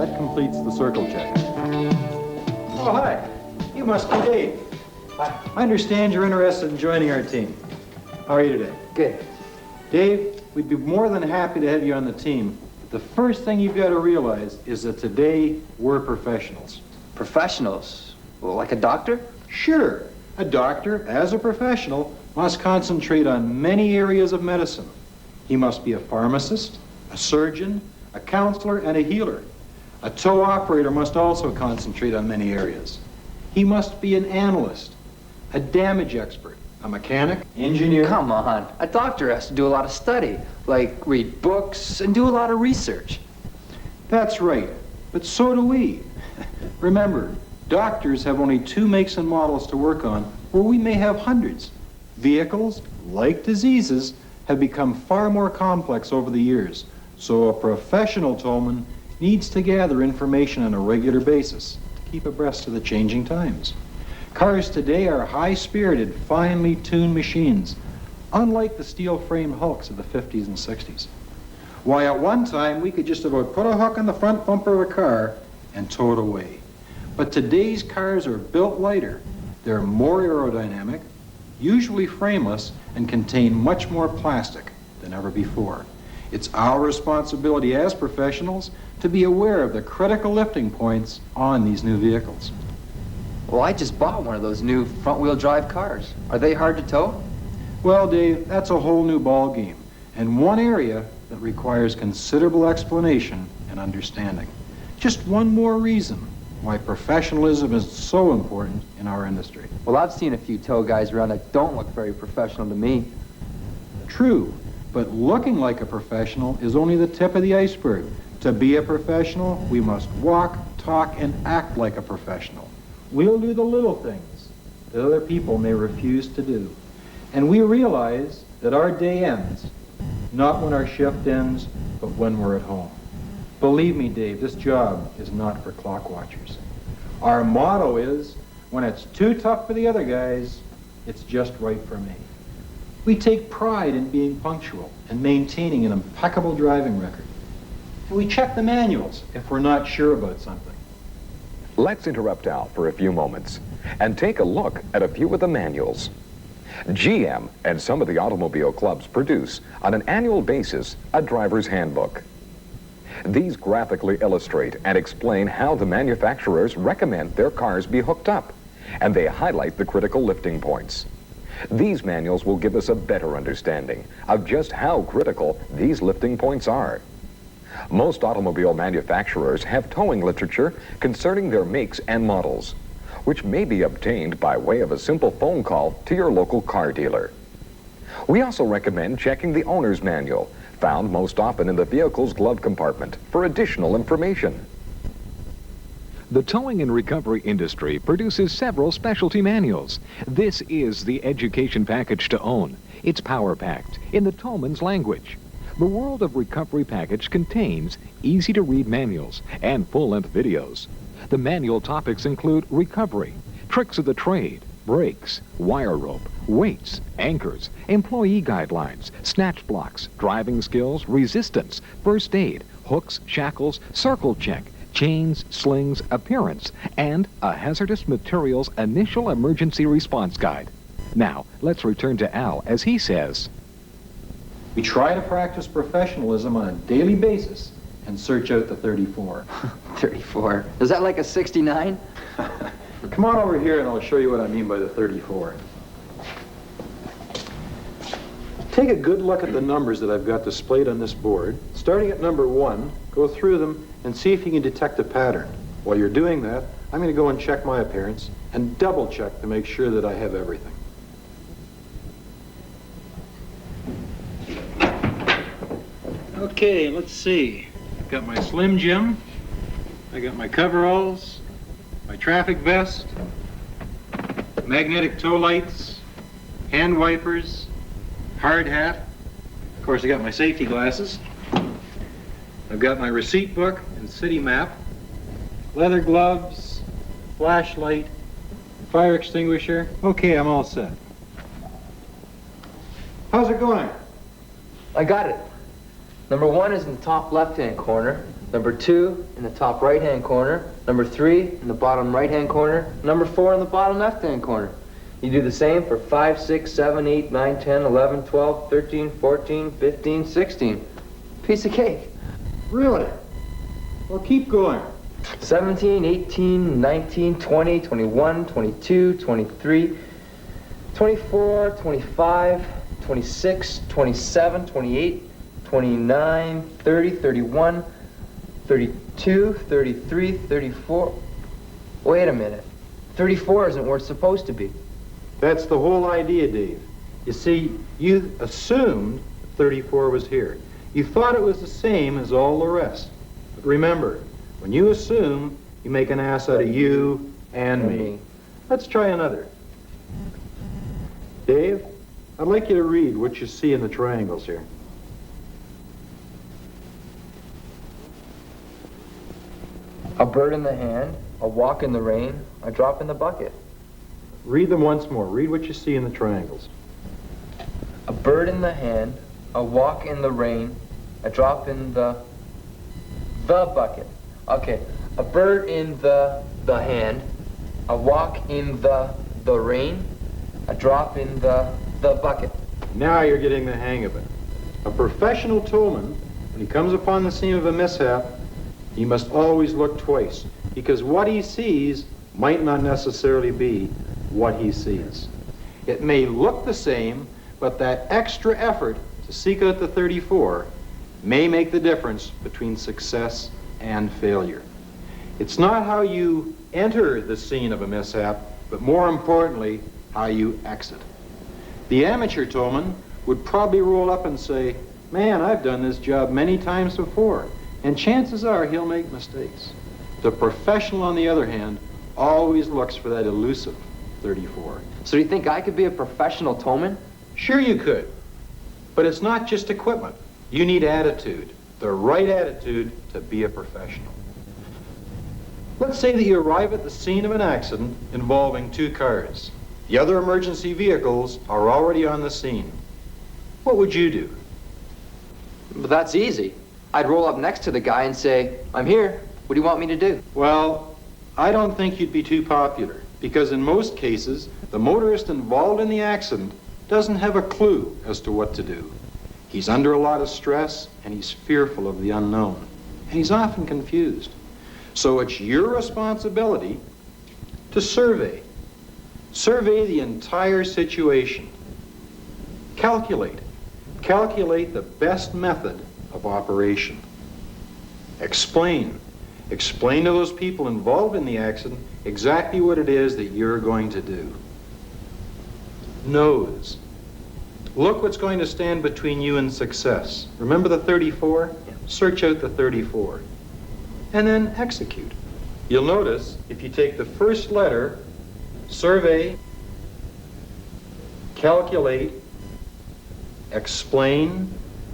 That completes the circle check. Oh, hi. You must be Dave. I understand you're interested in joining our team. How are you today? Good. Dave, we'd be more than happy to have you on the team. But the first thing you've got to realize is that today we're professionals. Professionals? Well, like a doctor? Sure. A doctor, as a professional, must concentrate on many areas of medicine. He must be a pharmacist, a surgeon, a counselor, and a healer. A tow operator must also concentrate on many areas. He must be an analyst, a damage expert, a mechanic, engineer. Come on. A doctor has to do a lot of study, like read books and do a lot of research. That's right, but so do we. Remember, doctors have only 2 makes and models to work on, where we may have hundreds. Vehicles, like diseases, have become far more complex over the years, so a professional towman needs to gather information on a regular basis to keep abreast of the changing times. Cars today are high-spirited, finely tuned machines, unlike the steel-framed hulks of the 50s and 60s. Why, at one time, we could just about put a hook on the front bumper of a car and tow it away. But today's cars are built lighter. They're more aerodynamic, usually frameless, and contain much more plastic than ever before. It's our responsibility as professionals to be aware of the critical lifting points on these new vehicles. Well, I just bought one of those new front-wheel drive cars. Are they hard to tow? Well, Dave, that's a whole new ball game, and one area that requires considerable explanation and understanding. Just one more reason why professionalism is so important in our industry. Well, I've seen a few tow guys around that don't look very professional to me. True, but looking like a professional is only the tip of the iceberg. To be a professional, we must walk, talk, and act like a professional. We'll do the little things that other people may refuse to do. And we realize that our day ends, not when our shift ends, but when we're at home. Believe me, Dave, this job is not for clock watchers. Our motto is, when it's too tough for the other guys, it's just right for me. We take pride in being punctual and maintaining an impeccable driving record. And we check the manuals if we're not sure about something. Let's interrupt Al for a few moments and take a look at a few of the manuals. GM and some of the automobile clubs produce, on an annual basis, a driver's handbook. These graphically illustrate and explain how the manufacturers recommend their cars be hooked up, and they highlight the critical lifting points. These manuals will give us a better understanding of just how critical these lifting points are. Most automobile manufacturers have towing literature concerning their makes and models, which may be obtained by way of a simple phone call to your local car dealer. We also recommend checking the owner's manual, found most often in the vehicle's glove compartment, for additional information. The towing and recovery industry produces several specialty manuals. This is the education package to own. It's power-packed in the towman's language. The World of Recovery package contains easy-to-read manuals and full-length videos. The manual topics include recovery, tricks of the trade, brakes, wire rope, weights, anchors, employee guidelines, snatch blocks, driving skills, resistance, first aid, hooks, shackles, circle check, chains, slings, appearance, and a hazardous materials initial emergency response guide. Now, let's return to Al as he says, We try to practice professionalism on a daily basis and search out the 34. 34. Is that like a 69? Come on over here and I'll show you what I mean by the 34. Take a good look at the numbers that I've got displayed on this board. Starting at number 1, go through them and see if you can detect a pattern. While you're doing that, I'm going to go and check my appearance and double check to make sure that I have everything. Okay, let's see. I've got my Slim Jim, I got my coveralls, my traffic vest, magnetic toe lights, hand wipers, hard hat. Of course, I got my safety glasses. I've got my receipt book and city map, leather gloves, flashlight, fire extinguisher. Okay, I'm all set. How's it going? I got it. Number 1 is in the top left-hand corner. number 2 in the top right-hand corner, number 3 in the bottom right-hand corner, number 4 in the bottom left-hand corner. You do the same for 5, 6, 7, 8, 9, 10, 11, 12, 13, 14, 15, 16. Piece of cake. Really? Well, keep going. 17, 18, 19, 20, 21, 22, 23, 24, 25, 26, 27, 28, 29, 30, 31, 32, 33, 34. Wait a minute. 34 isn't where it's supposed to be. That's the whole idea, Dave. You see, you assumed 34 was here. You thought it was the same as all the rest. But remember, when you assume, you make an ass out of you and me. Let's try another. Dave, I'd like you to read what you see in the triangles here. A bird in the hand, a walk in the rain, a drop in the bucket. Read them once more. Read what you see in the triangles. A bird in the hand, a walk in the rain, a drop in the bucket. Okay, a bird in the hand, a walk in the rain, a drop in the bucket. Now you're getting the hang of it. A professional tollman, when he comes upon the scene of a mishap, he must always look twice, because what he sees might not necessarily be what he sees. It may look the same, but that extra effort to seek out the 34 may make the difference between success and failure. It's not how you enter the scene of a mishap, but more importantly, how you exit. The amateur tollman would probably roll up and say, "Man, I've done this job many times before," and chances are he'll make mistakes. The professional, on the other hand, always looks for that elusive 34. So do you think I could be a professional tollman? Sure you could, but it's not just equipment. You need attitude, the right attitude to be a professional. Let's say that you arrive at the scene of an accident involving 2 cars. The other emergency vehicles are already on the scene. What would you do? But that's easy. I'd roll up next to the guy and say, "I'm here. What do you want me to do?" Well, I don't think you'd be too popular, because in most cases, the motorist involved in the accident doesn't have a clue as to what to do. He's under a lot of stress, and he's fearful of the unknown, and he's often confused. So it's your responsibility to survey the entire situation. Calculate the best method of operation. Explain to those people involved in the accident exactly what it is that you're going to do. Nose. Look what's going to stand between you and success. Remember the 34? Search out the 34. And then execute. You'll notice if you take the first letter, survey, calculate, explain,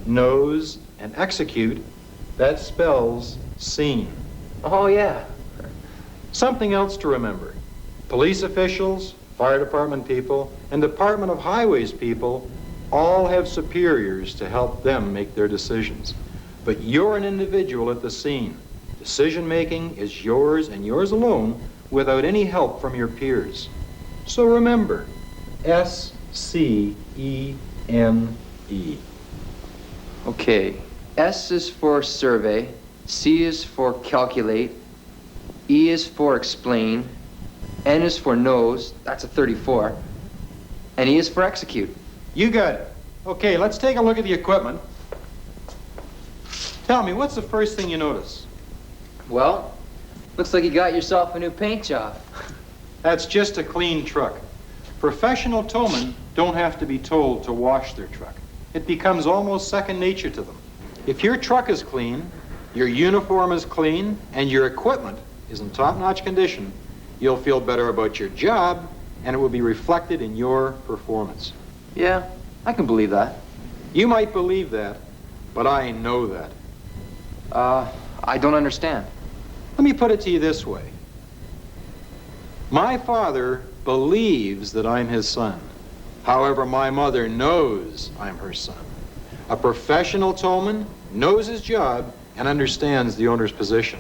nose, and execute, that spells scene. Oh, yeah. Something else to remember. Police officials, fire department people, and Department of Highways people all have superiors to help them make their decisions. But you're an individual at the scene. Decision-making is yours and yours alone without any help from your peers. So remember, SCENE. Okay. S is for survey, C is for calculate, E is for explain, N is for nose, that's a 34, and E is for execute. You got it. Okay, let's take a look at the equipment. Tell me, what's the first thing you notice? Well, looks like you got yourself a new paint job. That's just a clean truck. Professional towmen don't have to be told to wash their truck. It becomes almost second nature to them. If your truck is clean, your uniform is clean, and your equipment is in top-notch condition, you'll feel better about your job, and it will be reflected in your performance. Yeah, I can believe that. You might believe that, but I know that. I don't understand. Let me put it to you this way. My father believes that I'm his son. However, my mother knows I'm her son. A professional towman knows his job and understands the owner's position.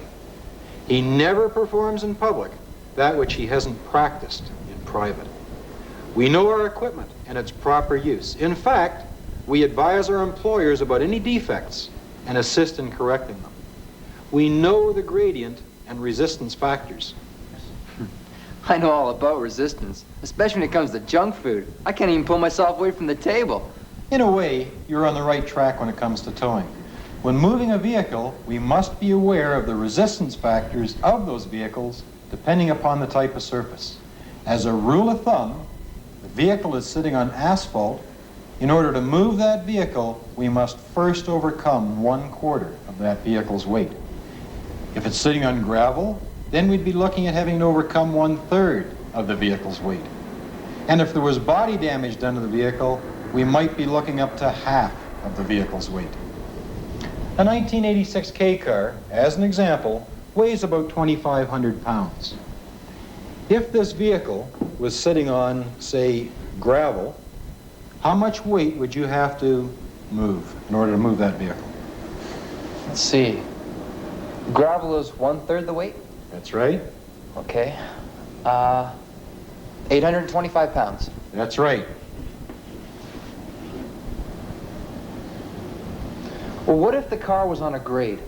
He never performs in public that which he hasn't practiced in private. We know our equipment and its proper use. In fact, we advise our employers about any defects and assist in correcting them. We know the gradient and resistance factors. I know all about resistance, especially when it comes to junk food. I can't even pull myself away from the table. In a way, you're on the right track when it comes to towing. When moving a vehicle, we must be aware of the resistance factors of those vehicles depending upon the type of surface. As a rule of thumb, the vehicle is sitting on asphalt. In order to move that vehicle, we must first overcome 1/4 of that vehicle's weight. If it's sitting on gravel, then we'd be looking at having to overcome 1/3 of the vehicle's weight. And if there was body damage done to the vehicle, we might be looking up to half of the vehicle's weight. A 1986 K car, as an example, weighs about 2,500 pounds. If this vehicle was sitting on, say, gravel, how much weight would you have to move in order to move that vehicle? Let's see. Gravel is 1/3 the weight? That's right. Okay. 825 pounds. That's right. Well, what if the car was on a grade?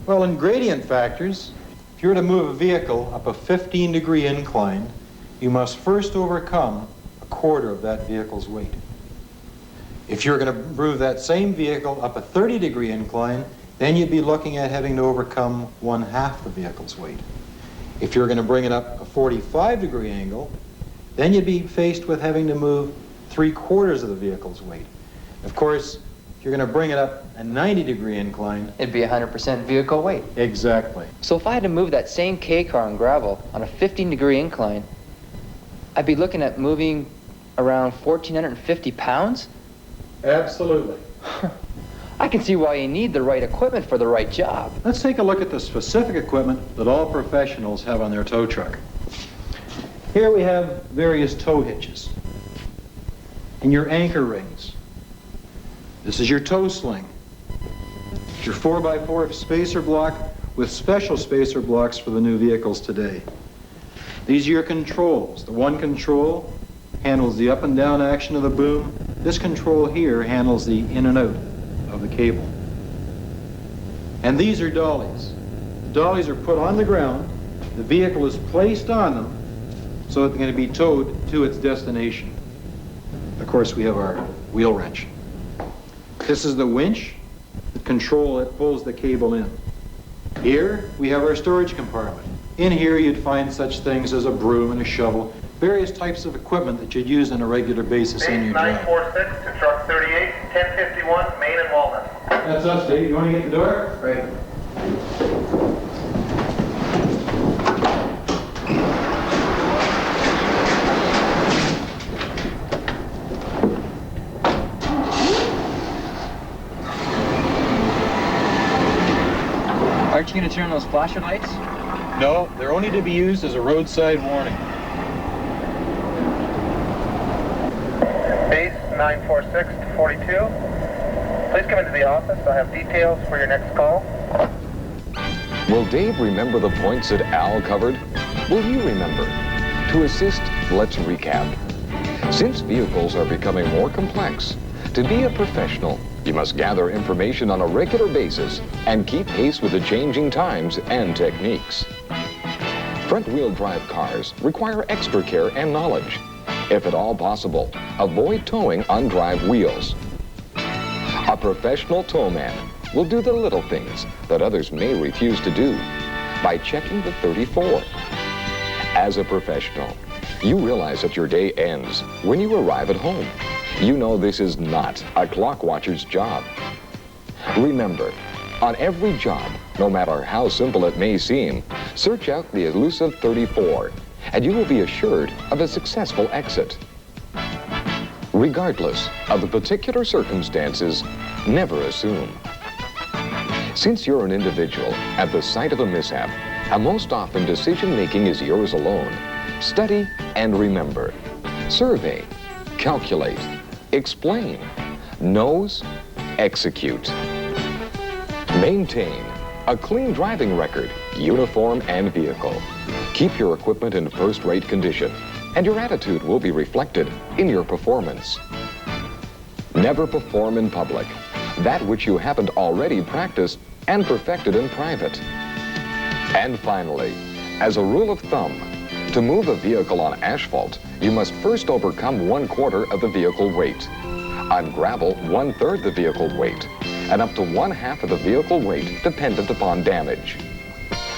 Well, in gradient factors, if you were to move a vehicle up a 15-degree incline, you must first overcome 1/4 of that vehicle's weight. If you're going to move that same vehicle up a 30-degree incline, then you'd be looking at having to overcome 1/2 the vehicle's weight. If you're going to bring it up a 45-degree angle, then you'd be faced with having to move 3/4 of the vehicle's weight. Of course, if you're going to bring it up a 90-degree incline, It'd be 100% vehicle weight. exactly. So if I had to move that same K car on gravel on a 15-degree incline, I'd be looking at moving around 1,450 pounds? Absolutely. I can see why you need the right equipment for the right job. Let's take a look at the specific equipment that all professionals have on their tow truck. Here we have various tow hitches and your anchor rings. This is your tow sling. It's your 4x4 spacer block with special spacer blocks for the new vehicles today. These are your controls. The one control handles the up and down action of the boom. This control here handles the in and out of the cable. And these are dollies. The dollies are put on the ground. The vehicle is placed on them so it's going to be towed to its destination. Of course, we have our wheel wrench. This is the winch, the control that pulls the cable in. Here we have our storage compartment. In here you'd find such things as a broom and a shovel, various types of equipment that you'd use on a regular basis in your job. 946 to truck 38, 1051, Main and Walnut. That's us, Dave. You want to get the door? Right. Aren't you going to turn those flasher lights? No, they're only to be used as a roadside warning. Base 946 to 42. Please come into the office. I have details for your next call. Will Dave remember the points that Al covered? Will you remember? To assist, let's recap. Since vehicles are becoming more complex, to be a professional, you must gather information on a regular basis and keep pace with the changing times and techniques. Front-wheel drive cars require extra care and knowledge. If at all possible, avoid towing on drive wheels. A professional towman will do the little things that others may refuse to do by checking the 34. As a professional, you realize that your day ends when you arrive at home. You know this is not a clock watcher's job. Remember, on every job, no matter how simple it may seem, search out the elusive 34, and you will be assured of a successful exit. Regardless of the particular circumstances, never assume. Since you're an individual at the site of a mishap, and most often decision-making is yours alone, study and remember. Survey, calculate, explain, nose, execute. Maintain a clean driving record, uniform and vehicle. Keep your equipment in first-rate condition, and your attitude will be reflected in your performance. Never perform in public that which you haven't already practiced and perfected in private. And finally, as a rule of thumb, to move a vehicle on asphalt, you must first overcome 1/4 of the vehicle weight. On gravel, 1/3 the vehicle weight, and up to 1/2 of the vehicle weight dependent upon damage.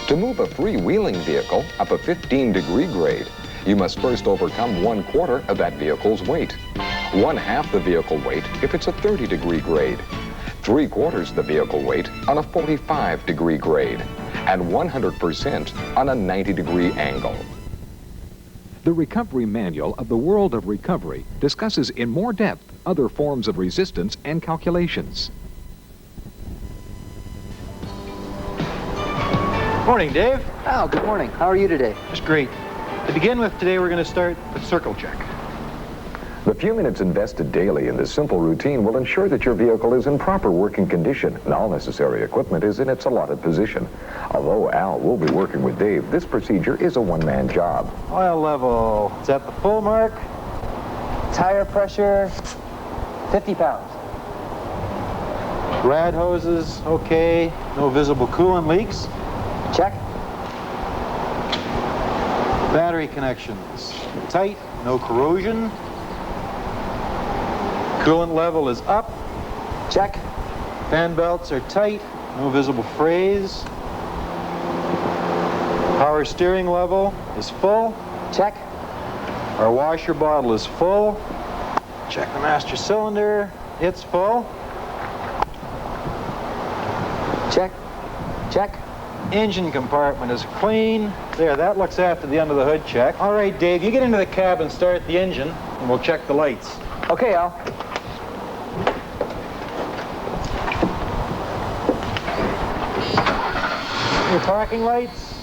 To move a freewheeling vehicle up a 15-degree grade, you must first overcome 1/4 of that vehicle's weight. 1/2 the vehicle weight if it's a 30-degree grade, 3/4 the vehicle weight on a 45-degree grade, and 100% on a 90-degree angle. The Recovery Manual of the World of Recovery discusses in more depth other forms of resistance and calculations. Morning, Dave. Al, good morning. How are you today? Just great. To begin with, today we're going to start with circle check. The few minutes invested daily in this simple routine will ensure that your vehicle is in proper working condition and all necessary equipment is in its allotted position. Although Al will be working with Dave, this procedure is a one-man job. Oil level is at the full mark. Tire pressure, 50 pounds. Rad hoses, okay. No visible coolant leaks. Check. Battery connections tight, no corrosion. Coolant level is up. Check. Fan belts are tight, no visible frays. Power steering level is full. Check. Our washer bottle is full. Check the master cylinder, it's full. Check. Check. Engine compartment is clean. There, that looks after the under the hood check. All right, Dave, you get into the cab and start the engine, and we'll check the lights. Okay, Al. Your parking lights,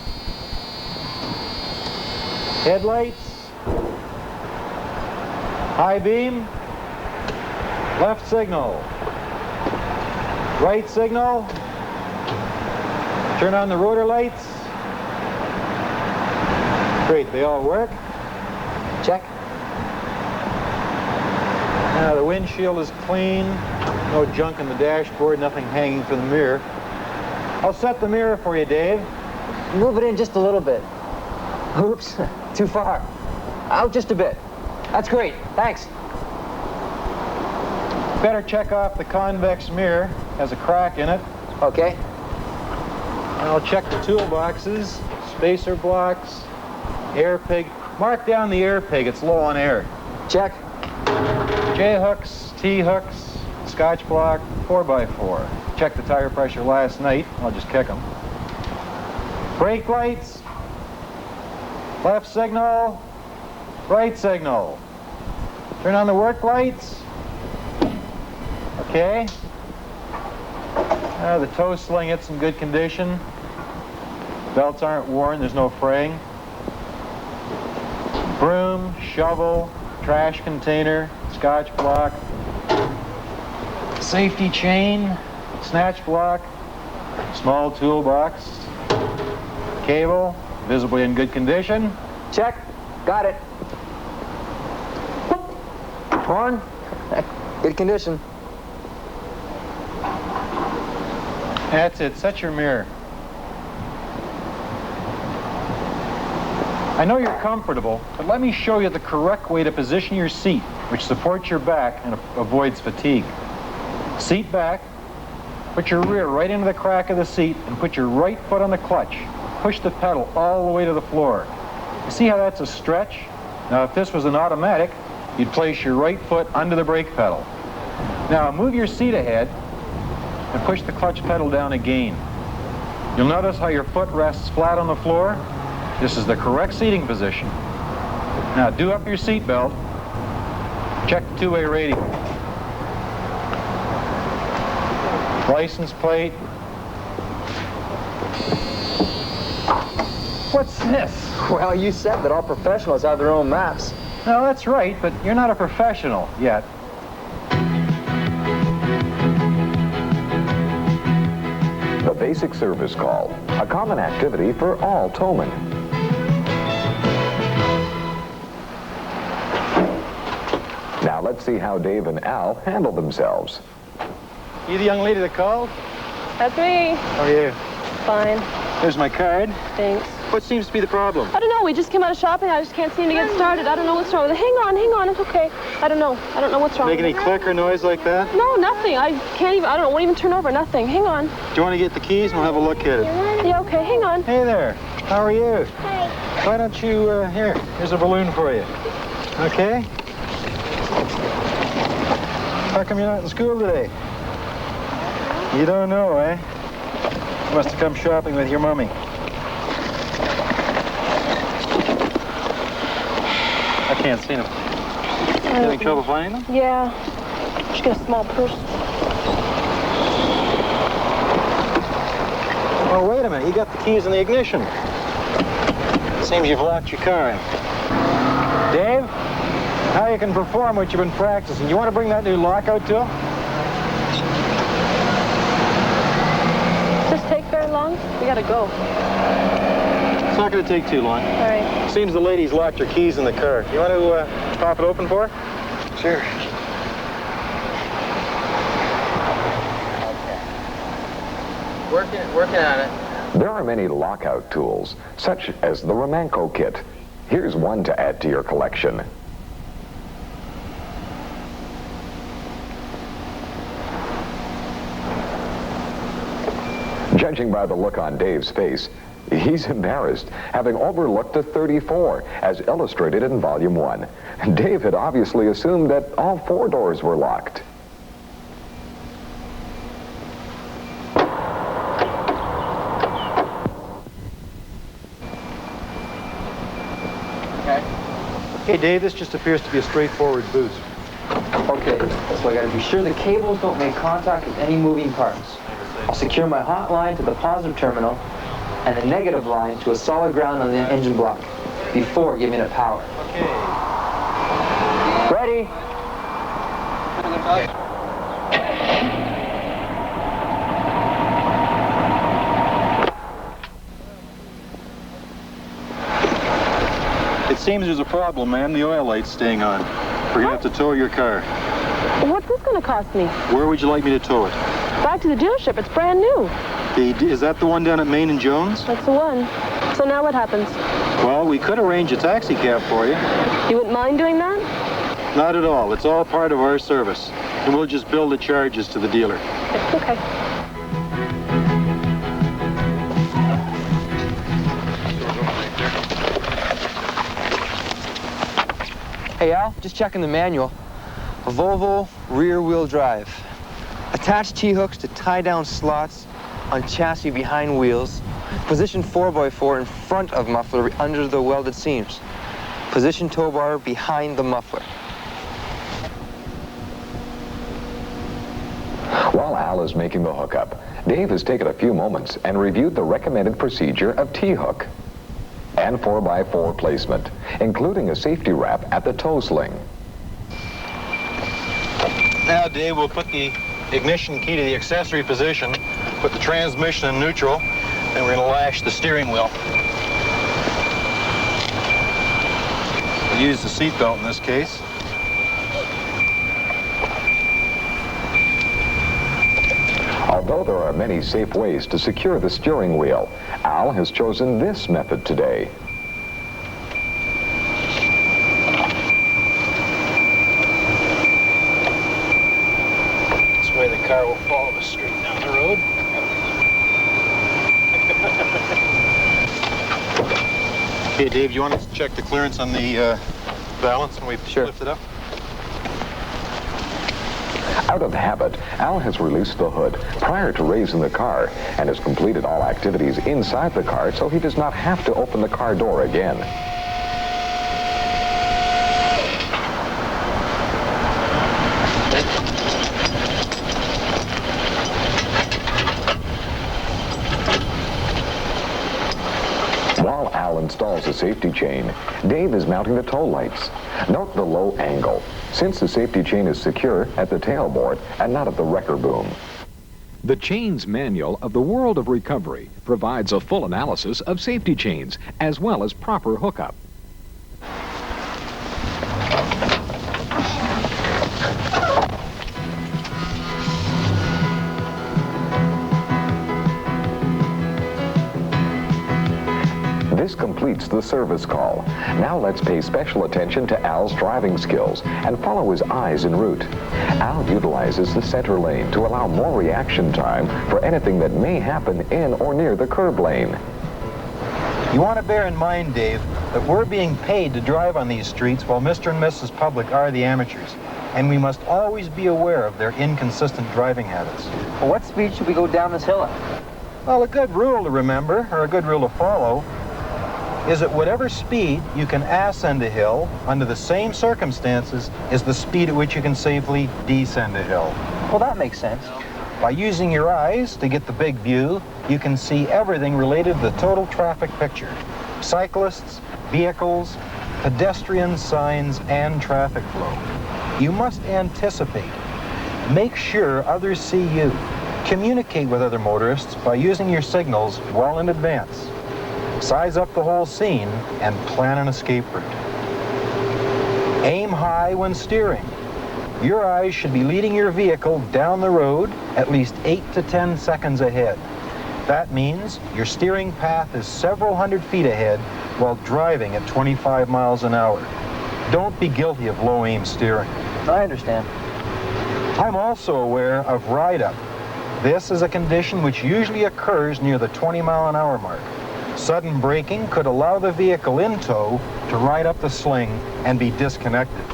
headlights, high beam, left signal, right signal, turn on the rotor lights. Great, they all work. Check. Now the windshield is clean, no junk in the dashboard, nothing hanging from the mirror. I'll set the mirror for you, Dave. Move it in just a little bit. Oops, too far. Out just a bit. That's great, thanks. Better check off the convex mirror. Has a crack in it. Okay. And I'll check the toolboxes, spacer blocks, air pig. Mark down the air pig, it's low on air. Check. J-hooks, T-hooks, Scotch block, 4x4. Checked the tire pressure last night. I'll just kick them. Brake lights, left signal, right signal. Turn on the work lights. Okay. The toe sling, it's in good condition. Belts aren't worn, there's no fraying. Broom, shovel, trash container, Scotch block, safety chain, snatch block, small toolbox, cable, visibly in good condition. Check. Got it. Horn. Good condition. That's it. Set your mirror. I know you're comfortable, but let me show you the correct way to position your seat, which supports your back and avoids fatigue. Seat back, put your rear right into the crack of the seat and put your right foot on the clutch. Push the pedal all the way to the floor. You see how that's a stretch? Now if this was an automatic, you'd place your right foot under the brake pedal. Now move your seat ahead and push the clutch pedal down again. You'll notice how your foot rests flat on the floor. This is the correct seating position. Now do up your seat belt. Check the two-way radio. License plate. What's this? Well, you said that all professionals have their own maps. No, that's right, but you're not a professional yet. The basic service call, a common activity for all towmen. Now let's see how Dave and Al handle themselves. You the young lady that called? That's me. How are you? Fine. Here's my card. Thanks. What seems to be the problem? I don't know. We just came out of shopping. I just can't seem to get started. I don't know what's wrong with it. Hang on. It's okay. I don't know what's wrong Make with any it. click or noise like that? No, nothing. I can't even, I don't know. Won't even turn over. Nothing. Hang on. Do you want to get the keys and we'll have a look at it? Yeah, okay. Hang on. Hey there. How are you? Hey. Why don't you, here's a balloon for you. Okay? How come you're not in school today? You don't know, eh? You must have come shopping with your mummy. I can't see them. You having trouble finding them? Yeah. Just got a small purse. Oh, wait a minute. You got the keys in the ignition. Seems you've locked your car in. Dave, how you can perform what you've been practicing? You want to bring that new lockout tool? Does this take very long? We gotta go. It's not going to take too long. All right. Seems the lady's locked her keys in the car. You want to pop it open for her? Sure. Working on it. There are many lockout tools, such as the Romanco kit. Here's one to add to your collection. Judging by the look on Dave's face, he's embarrassed, having overlooked a 34, as illustrated in Volume 1. Dave had obviously assumed that all 4 doors were locked. Hey, Dave, this just appears to be a straightforward boost. Okay, so I gotta be sure the cables don't make contact with any moving parts. I'll secure my hot line to the positive terminal and the negative line to a solid ground on the engine block before giving it power. Okay. Ready? It seems there's a problem, ma'am. The oil light's staying on. We're going to have to tow your car. What's this gonna cost me? Where would you like me to tow it? Back to the dealership. It's brand new. Is that the one down at Main and Jones? That's the one. So now what happens? Well, we could arrange a taxi cab for you. You wouldn't mind doing that? Not at all. It's all part of our service. And we'll just bill the charges to the dealer. Okay. Hey Al, just checking the manual. A Volvo rear-wheel drive. Attach T-hooks to tie down slots on chassis behind wheels. Position 4x4 in front of muffler under the welded seams. Position tow bar behind the muffler. While Al is making the hookup, Dave has taken a few moments and reviewed the recommended procedure of T-hook and 4x4 placement, including a safety wrap at the toe sling. Now, Dave, we'll put the ignition key to the accessory position, put the transmission in neutral, and we're going to lash the steering wheel. We'll use the seat belt in this case. Although there are many safe ways to secure the steering wheel, Al has chosen this method today. This way the car will follow us straight down the road. Okay, Dave, do you want to check the clearance on the balance when we lift it up? Out of habit, Al has released the hood prior to raising the car and has completed all activities inside the car so he does not have to open the car door again. While Al installs the safety chain, Dave is mounting the tow lights. Note the low angle, since the safety chain is secure at the tailboard and not at the wrecker boom. The Chains Manual of the World of Recovery provides a full analysis of safety chains as well as proper hookup. This completes the service call. Now let's pay special attention to Al's driving skills and follow his eyes en route. Al utilizes the center lane to allow more reaction time for anything that may happen in or near the curb lane. You want to bear in mind, Dave, that we're being paid to drive on these streets while Mr. and Mrs. Public are the amateurs. And we must always be aware of their inconsistent driving habits. Well, what speed should we go down this hill at? Well, a good rule to remember, or a good rule to follow, is that whatever speed you can ascend a hill under the same circumstances is the speed at which you can safely descend a hill. Well, that makes sense. By using your eyes to get the big view, you can see everything related to the total traffic picture. Cyclists, vehicles, pedestrian signs, and traffic flow. You must anticipate. Make sure others see you. Communicate with other motorists by using your signals well in advance. Size up the whole scene and plan an escape route. Aim high when steering. Your eyes should be leading your vehicle down the road at least 8 to 10 seconds ahead. That means your steering path is several hundred feet ahead while driving at 25 miles an hour. Don't be guilty of low aim steering. I understand. I'm also aware of ride-up. This is a condition which usually occurs near the 20-mile-an-hour mark. Sudden braking could allow the vehicle in tow to ride up the sling and be disconnected.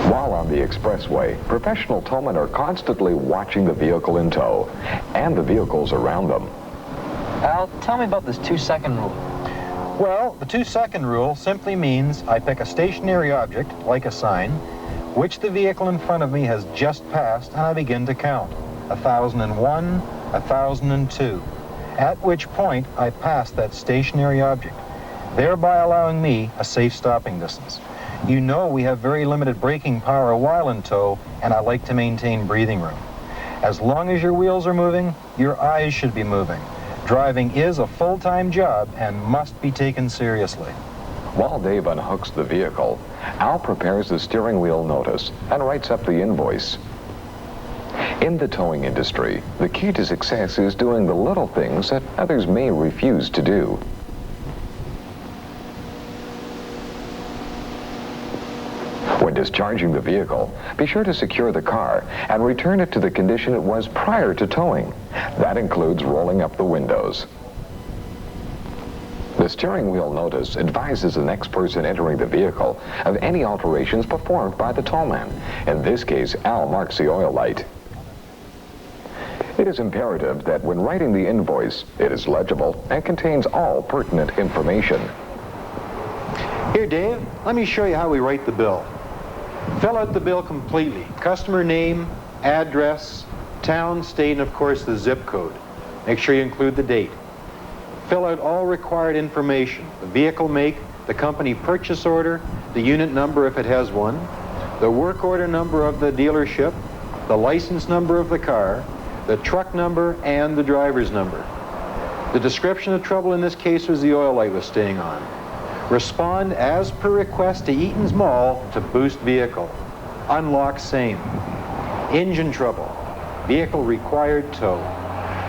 While on the expressway, professional towmen are constantly watching the vehicle in tow and the vehicles around them. Al, tell me about this 2-second rule. Well, the 2-second rule simply means I pick a stationary object, like a sign, which the vehicle in front of me has just passed, and I begin to count. 1,001, 1,002, at which point I pass that stationary object, thereby allowing me a safe stopping distance. You know we have very limited braking power while in tow, and I like to maintain breathing room. As long as your wheels are moving, your eyes should be moving. Driving is a full-time job and must be taken seriously. While Dave unhooks the vehicle, Al prepares the steering wheel notice and writes up the invoice. In the towing industry, the key to success is doing the little things that others may refuse to do. When discharging the vehicle, be sure to secure the car and return it to the condition it was prior to towing. That includes rolling up the windows. The steering wheel notice advises the next person entering the vehicle of any alterations performed by the towman. In this case, Al marks the oil light. It is imperative that when writing the invoice, it is legible and contains all pertinent information. Here, Dave, let me show you how we write the bill. Fill out the bill completely. Customer name, address, town, state, and of course the zip code. Make sure you include the date. Fill out all required information. The vehicle make, the company purchase order, the unit number if it has one, the work order number of the dealership, the license number of the car, the truck number, and the driver's number. The description of trouble in this case was the oil light was staying on. Respond as per request to Eaton's Mall to boost vehicle. Unlock same. Engine trouble. Vehicle required tow.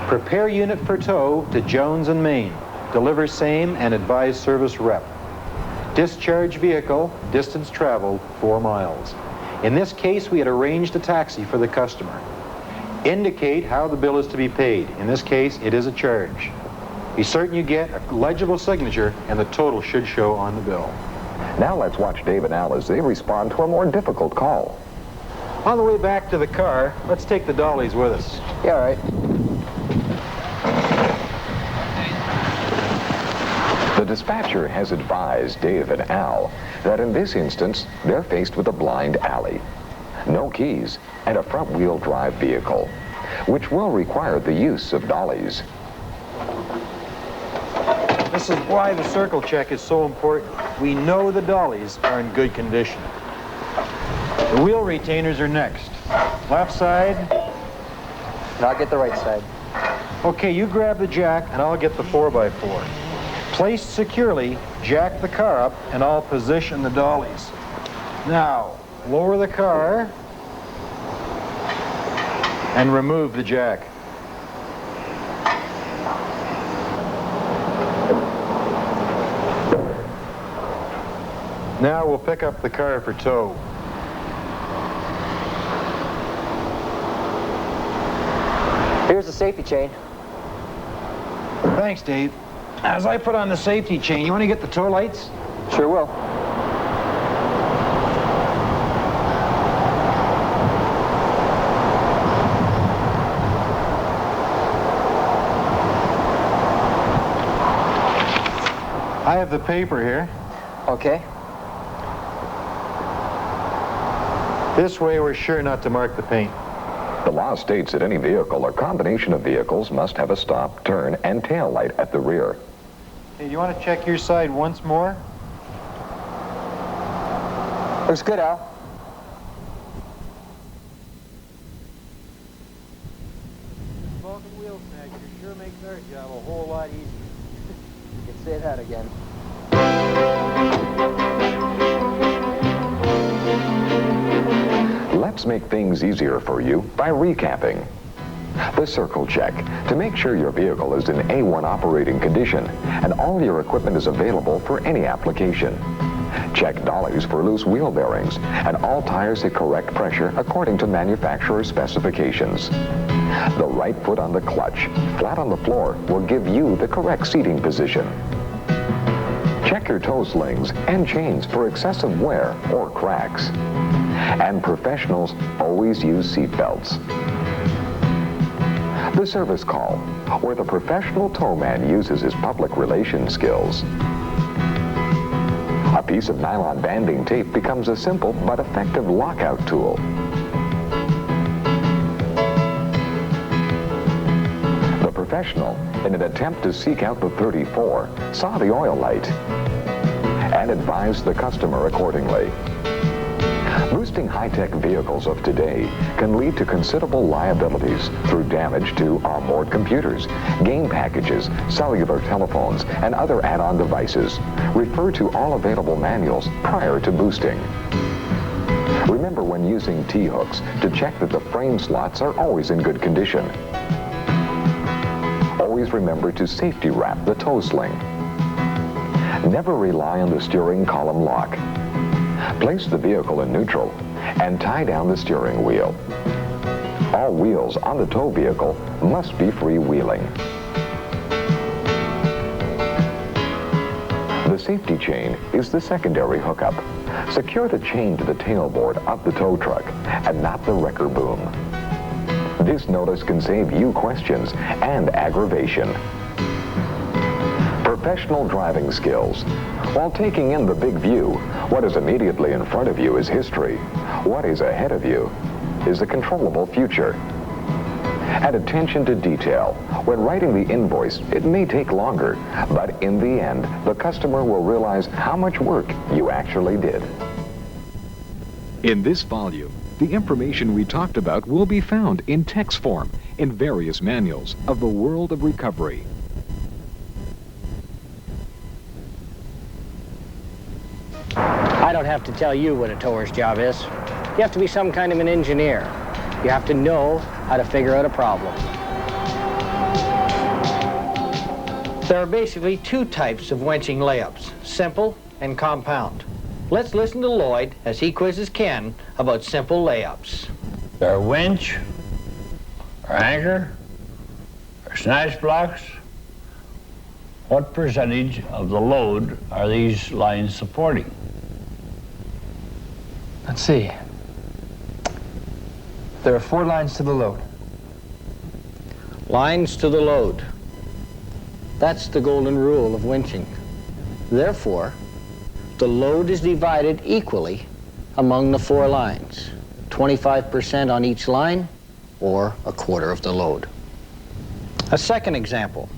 Prepare unit for tow to Jones and Main. Deliver same and advise service rep. Discharge vehicle, distance traveled 4 miles. In this case, we had arranged a taxi for the customer. Indicate how the bill is to be paid. In this case, it is a charge. Be certain you get a legible signature, and the total should show on the bill. Now let's watch Dave and Al as they respond to a more difficult call. On the way back to the car, let's take the dollies with us. Yeah, all right. The dispatcher has advised Dave and Al that in this instance, they're faced with a blind alley, no keys, and a front-wheel drive vehicle, which will require the use of dollies. This is why the circle check is so important. We know the dollies are in good condition. The wheel retainers are next. Left side. And I'll get the right side. Okay, you grab the jack and I'll get the 4x4. Placed securely, jack the car up and I'll position the dollies. Now, lower the car and remove the jack. Now we'll pick up the car for tow. Here's the safety chain. Thanks, Dave. As I put on the safety chain, you want to get the tow lights? Sure will. I have the paper here. Okay. This way we're sure not to mark the paint. The law states that any vehicle or combination of vehicles must have a stop, turn, and tail light at the rear. Hey, do you want to check your side once more? Looks good, Al. Vulcan wheel snagger sure makes our job a whole lot easier. You can say that again. Let's make things easier for you by recapping. The circle check to make sure your vehicle is in A1 operating condition and all your equipment is available for any application. Check dollies for loose wheel bearings and all tires at correct pressure according to manufacturer specifications. The right foot on the clutch, flat on the floor, will give you the correct seating position. Check your toe slings and chains for excessive wear or cracks. And professionals always use seat belts. The service call, where the professional towman uses his public relations skills. A piece of nylon banding tape becomes a simple but effective lockout tool. The professional, in an attempt to seek out the 34, saw the oil light and advised the customer accordingly. Boosting high-tech vehicles of today can lead to considerable liabilities through damage to onboard computers, game packages, cellular telephones, and other add-on devices. Refer to all available manuals prior to boosting. Remember when using T-hooks to check that the frame slots are always in good condition. Always remember to safety wrap the toe sling. Never rely on the steering column lock. Place the vehicle in neutral and tie down the steering wheel. All wheels on the tow vehicle must be freewheeling. The safety chain is the secondary hookup. Secure the chain to the tailboard of the tow truck and not the wrecker boom. This notice can save you questions and aggravation. Professional driving skills. While taking in the big view, what is immediately in front of you is history. What is ahead of you is the controllable future. And attention to detail. When writing the invoice, it may take longer, but in the end, the customer will realize how much work you actually did. In this volume, the information we talked about will be found in text form in various manuals of the world of recovery. I don't have to tell you what a tower's job is. You have to be some kind of an engineer. You have to know how to figure out a problem. There are basically two types of winching layups, simple and compound. Let's listen to Lloyd as he quizzes Ken about simple layups. Our winch, our anchor, our snatch blocks. What percentage of the load are these lines supporting? Let's see. There are 4 lines to the load. Lines to the load. That's the golden rule of winching. Therefore, the load is divided equally among the 4 lines. 25% on each line, or a quarter of the load. A second example.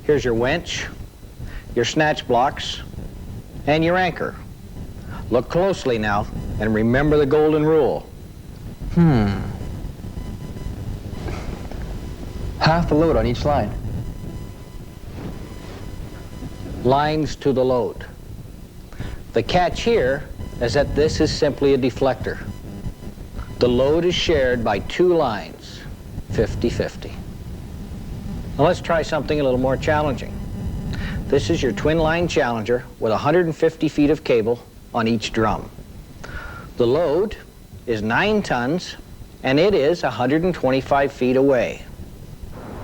Here's your winch, your snatch blocks, and your anchor. Look closely now and remember the golden rule. Half the load on each line. Lines to the load. The catch here is that this is simply a deflector. The load is shared by two lines, 50-50. Now let's try something a little more challenging. This is your twin line Challenger with 150 feet of cable on each drum. The load is 9 tons and it is 125 feet away.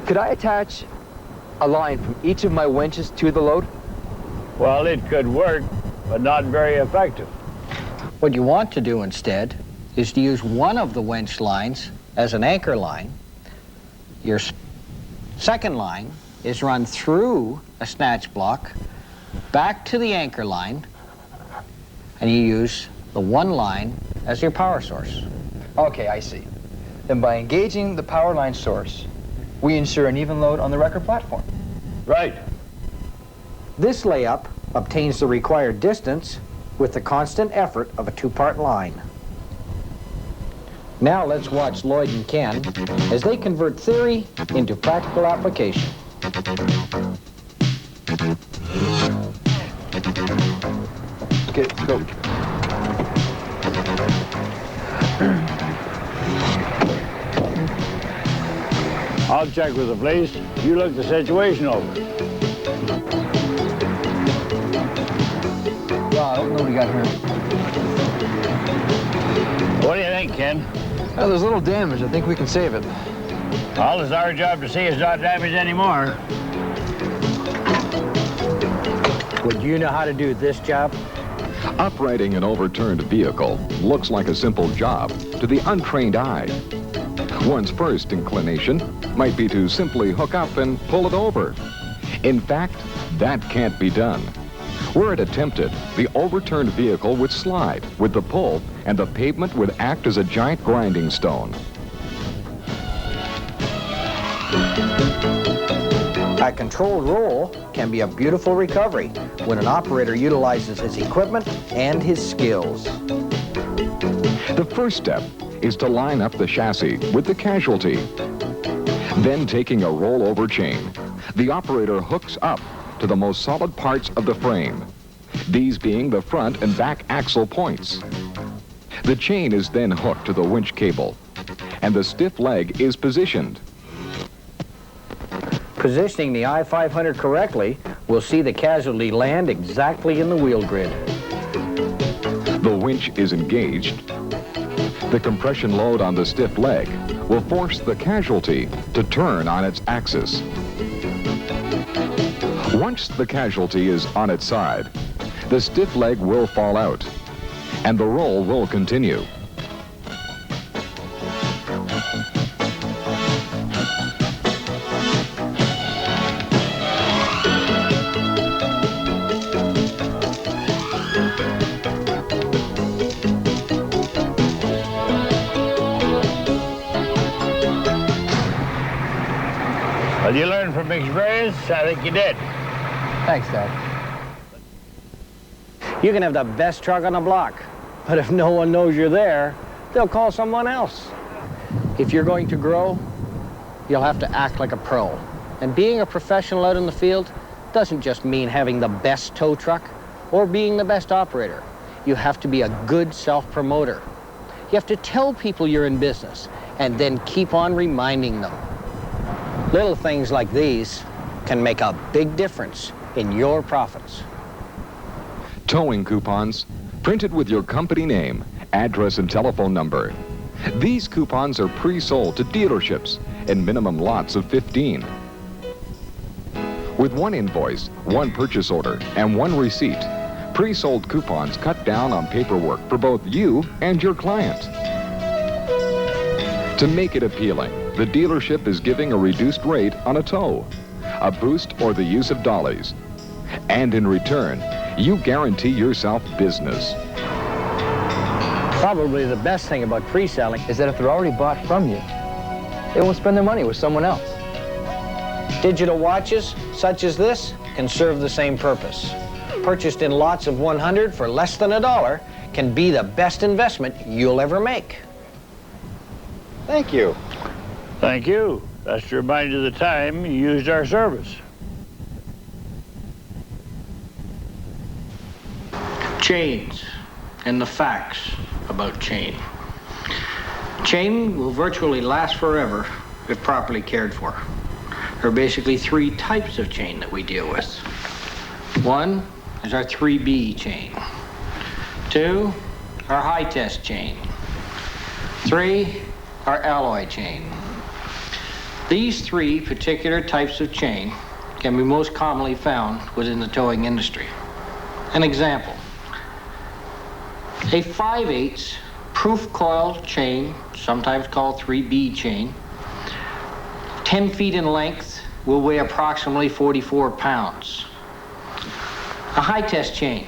Could I attach a line from each of my winches to the load? Well, it could work, but not very effective. What you want to do instead is to use one of the winch lines as an anchor line. Your second line is run through a snatch block, back to the anchor line, and you use the one line as your power source. Okay, I see. Then by engaging the power line source, we ensure an even load on the wrecker platform. Right. This layup obtains the required distance with the constant effort of a two-part line. Now let's watch Lloyd and Ken as they convert theory into practical application. Okay, go. I'll check with the police. You look the situation over. Well, I don't know what we got here. What do you think, Ken? Well, there's a little damage. I think we can save it. Well, it's our job to see it's not damaged anymore. Would you know how to do this job? Uprighting an overturned vehicle looks like a simple job to the untrained eye. One's first inclination might be to simply hook up and pull it over. In fact, that can't be done. Were it attempted, the overturned vehicle would slide with the pull, and the pavement would act as a giant grinding stone. A controlled roll can be a beautiful recovery when an operator utilizes his equipment and his skills. The first step is to line up the chassis with the casualty. Then, taking a rollover chain, the operator hooks up to the most solid parts of the frame, these being the front and back axle points. The chain is then hooked to the winch cable, and the stiff leg is positioned. Positioning the I-500 correctly will see the casualty land exactly in the wheel grid. The winch is engaged. The compression load on the stiff leg will force the casualty to turn on its axis. Once the casualty is on its side, the stiff leg will fall out, and the roll will continue. Well, you learned from experience. I think you did. Thanks, Dad. You can have the best truck on the block, but if no one knows you're there, they'll call someone else. If you're going to grow, you'll have to act like a pro. And being a professional out in the field doesn't just mean having the best tow truck or being the best operator. You have to be a good self-promoter. You have to tell people you're in business and then keep on reminding them. Little things like these can make a big difference in your profits. Towing coupons printed with your company name, address, and telephone number. These coupons are pre-sold to dealerships in minimum lots of 15. With one invoice, one purchase order, and one receipt, pre-sold coupons cut down on paperwork for both you and your client. To make it appealing, the dealership is giving a reduced rate on a tow, a boost, or the use of dollies. And in return, you guarantee yourself business. Probably the best thing about pre-selling Is that if they're already bought from you, they won't spend their money with someone else. digital watches, such as this, can serve the same purpose. Purchased in lots of 100 for less than $1, can be the best investment you'll ever make. Thank you. Thank you. That's to remind you of the time you used our service. Chains and the facts about chain. Chain will virtually last forever if properly cared for. There are basically 3 types of chain that we deal with. 1 is our 3B chain. 2, our high test chain. 3, our alloy chain. These 3 particular types of chain can be most commonly found within the towing industry. An example, a 5/8 proof coil chain, sometimes called 3B chain, 10 feet in length, will weigh approximately 44 pounds. A high test chain,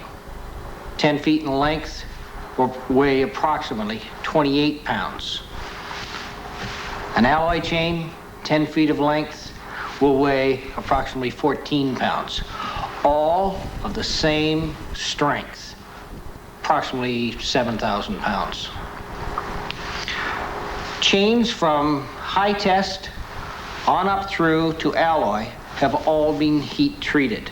10 feet in length, will weigh approximately 28 pounds. An alloy chain, 10 feet of length, will weigh approximately 14 pounds. All of the same strength, approximately 7,000 pounds. Chains from high test on up through to alloy have all been heat treated.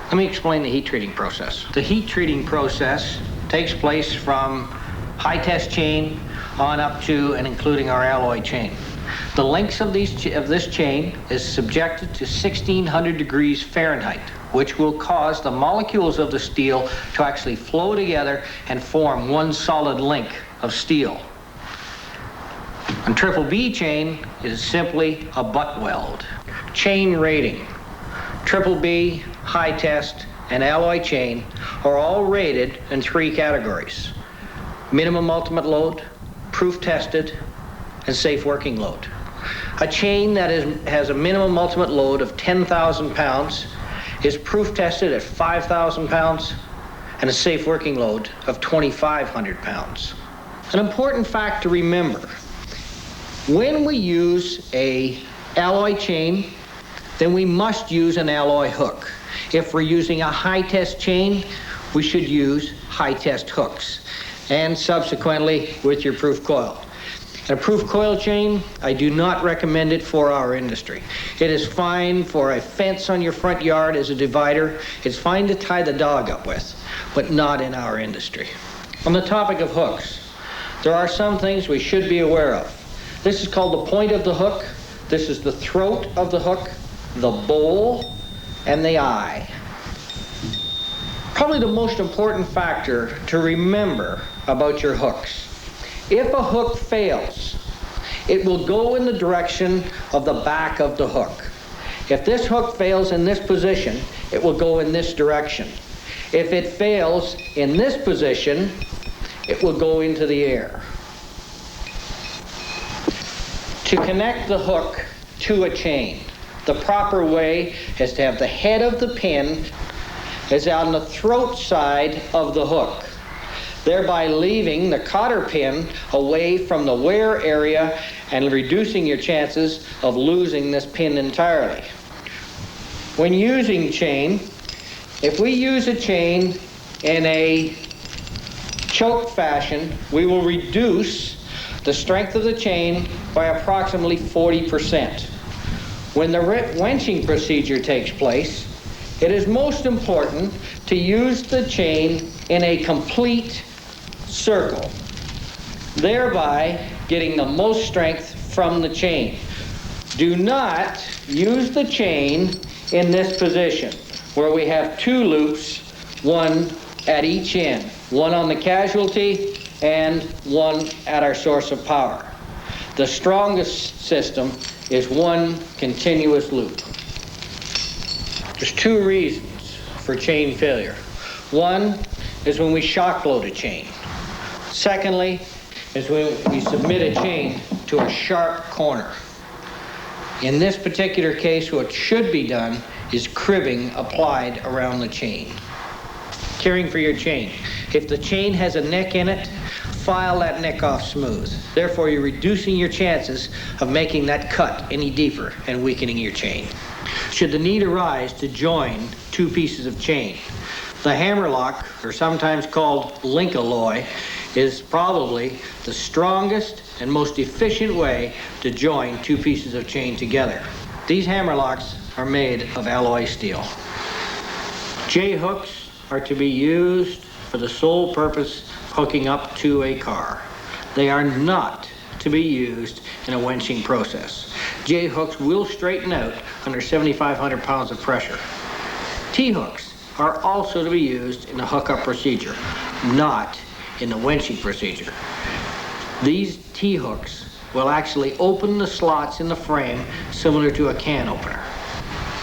Let me explain the heat treating process. The heat treating process takes place from high test chain on up to and including our alloy chain. The length of this chain is subjected to 1600 degrees Fahrenheit, which will cause the molecules of the steel to actually flow together and form one solid link of steel. On triple B chain, it is simply a butt weld. Chain rating. Triple B, high test, and alloy chain are all rated in 3 categories: minimum ultimate load, proof tested, and safe working load. A chain that has a minimum ultimate load of 10,000 pounds is proof tested at 5,000 pounds and a safe working load of 2,500 pounds. An important fact to remember, when we use a alloy chain, then we must use an alloy hook. If we're using a high test chain, we should use high test hooks, and subsequently with your proof coil. A proof coil chain, I do not recommend it for our industry. It is fine for a fence on your front yard as a divider. It's fine to tie the dog up with, but not in our industry. On the topic of hooks, there are some things we should be aware of. This is called the point of the hook. This is the throat of the hook, the bowl, and the eye. Probably the most important factor to remember about your hooks. If a hook fails, it will go in the direction of the back of the hook. If this hook fails in this position, it will go in this direction. If it fails in this position, it will go into the air. To connect the hook to a chain, the proper way is to have the head of the pin is on the throat side of the hook, thereby leaving the cotter pin away from the wear area and reducing your chances of losing this pin entirely. When using chain, if we use a chain in a choke fashion, we will reduce the strength of the chain by approximately 40%. When the wrenching procedure takes place, it is most important to use the chain in a complete circle, thereby getting the most strength from the chain. Do not use the chain in this position where we have 2 loops, one at each end, one on the casualty and one at our source of power. The strongest system is one continuous loop. There's 2 reasons for chain failure. One is when we shock load a chain. Secondly is when we submit a chain to a sharp corner. In this particular case, what should be done is cribbing applied around the chain. Caring for your chain. If the chain has a neck in it, file that neck off smooth. Therefore, you're reducing your chances of making that cut any deeper and weakening your chain. Should the need arise to join 2 pieces of chain, The hammerlock, or sometimes called link alloy, is probably the strongest and most efficient way to join two pieces of chain together. These hammerlocks are made of alloy steel. J-hooks are to be used for the sole purpose of hooking up to a car. They are not to be used in a wenching process. J-hooks will straighten out under 7,500 pounds of pressure. T-hooks are also to be used in a hookup procedure, not in the wenching procedure. These T-hooks will actually open the slots in the frame similar to a can opener.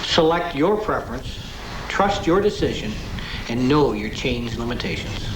Select your preference, trust your decision, and know your chain's limitations.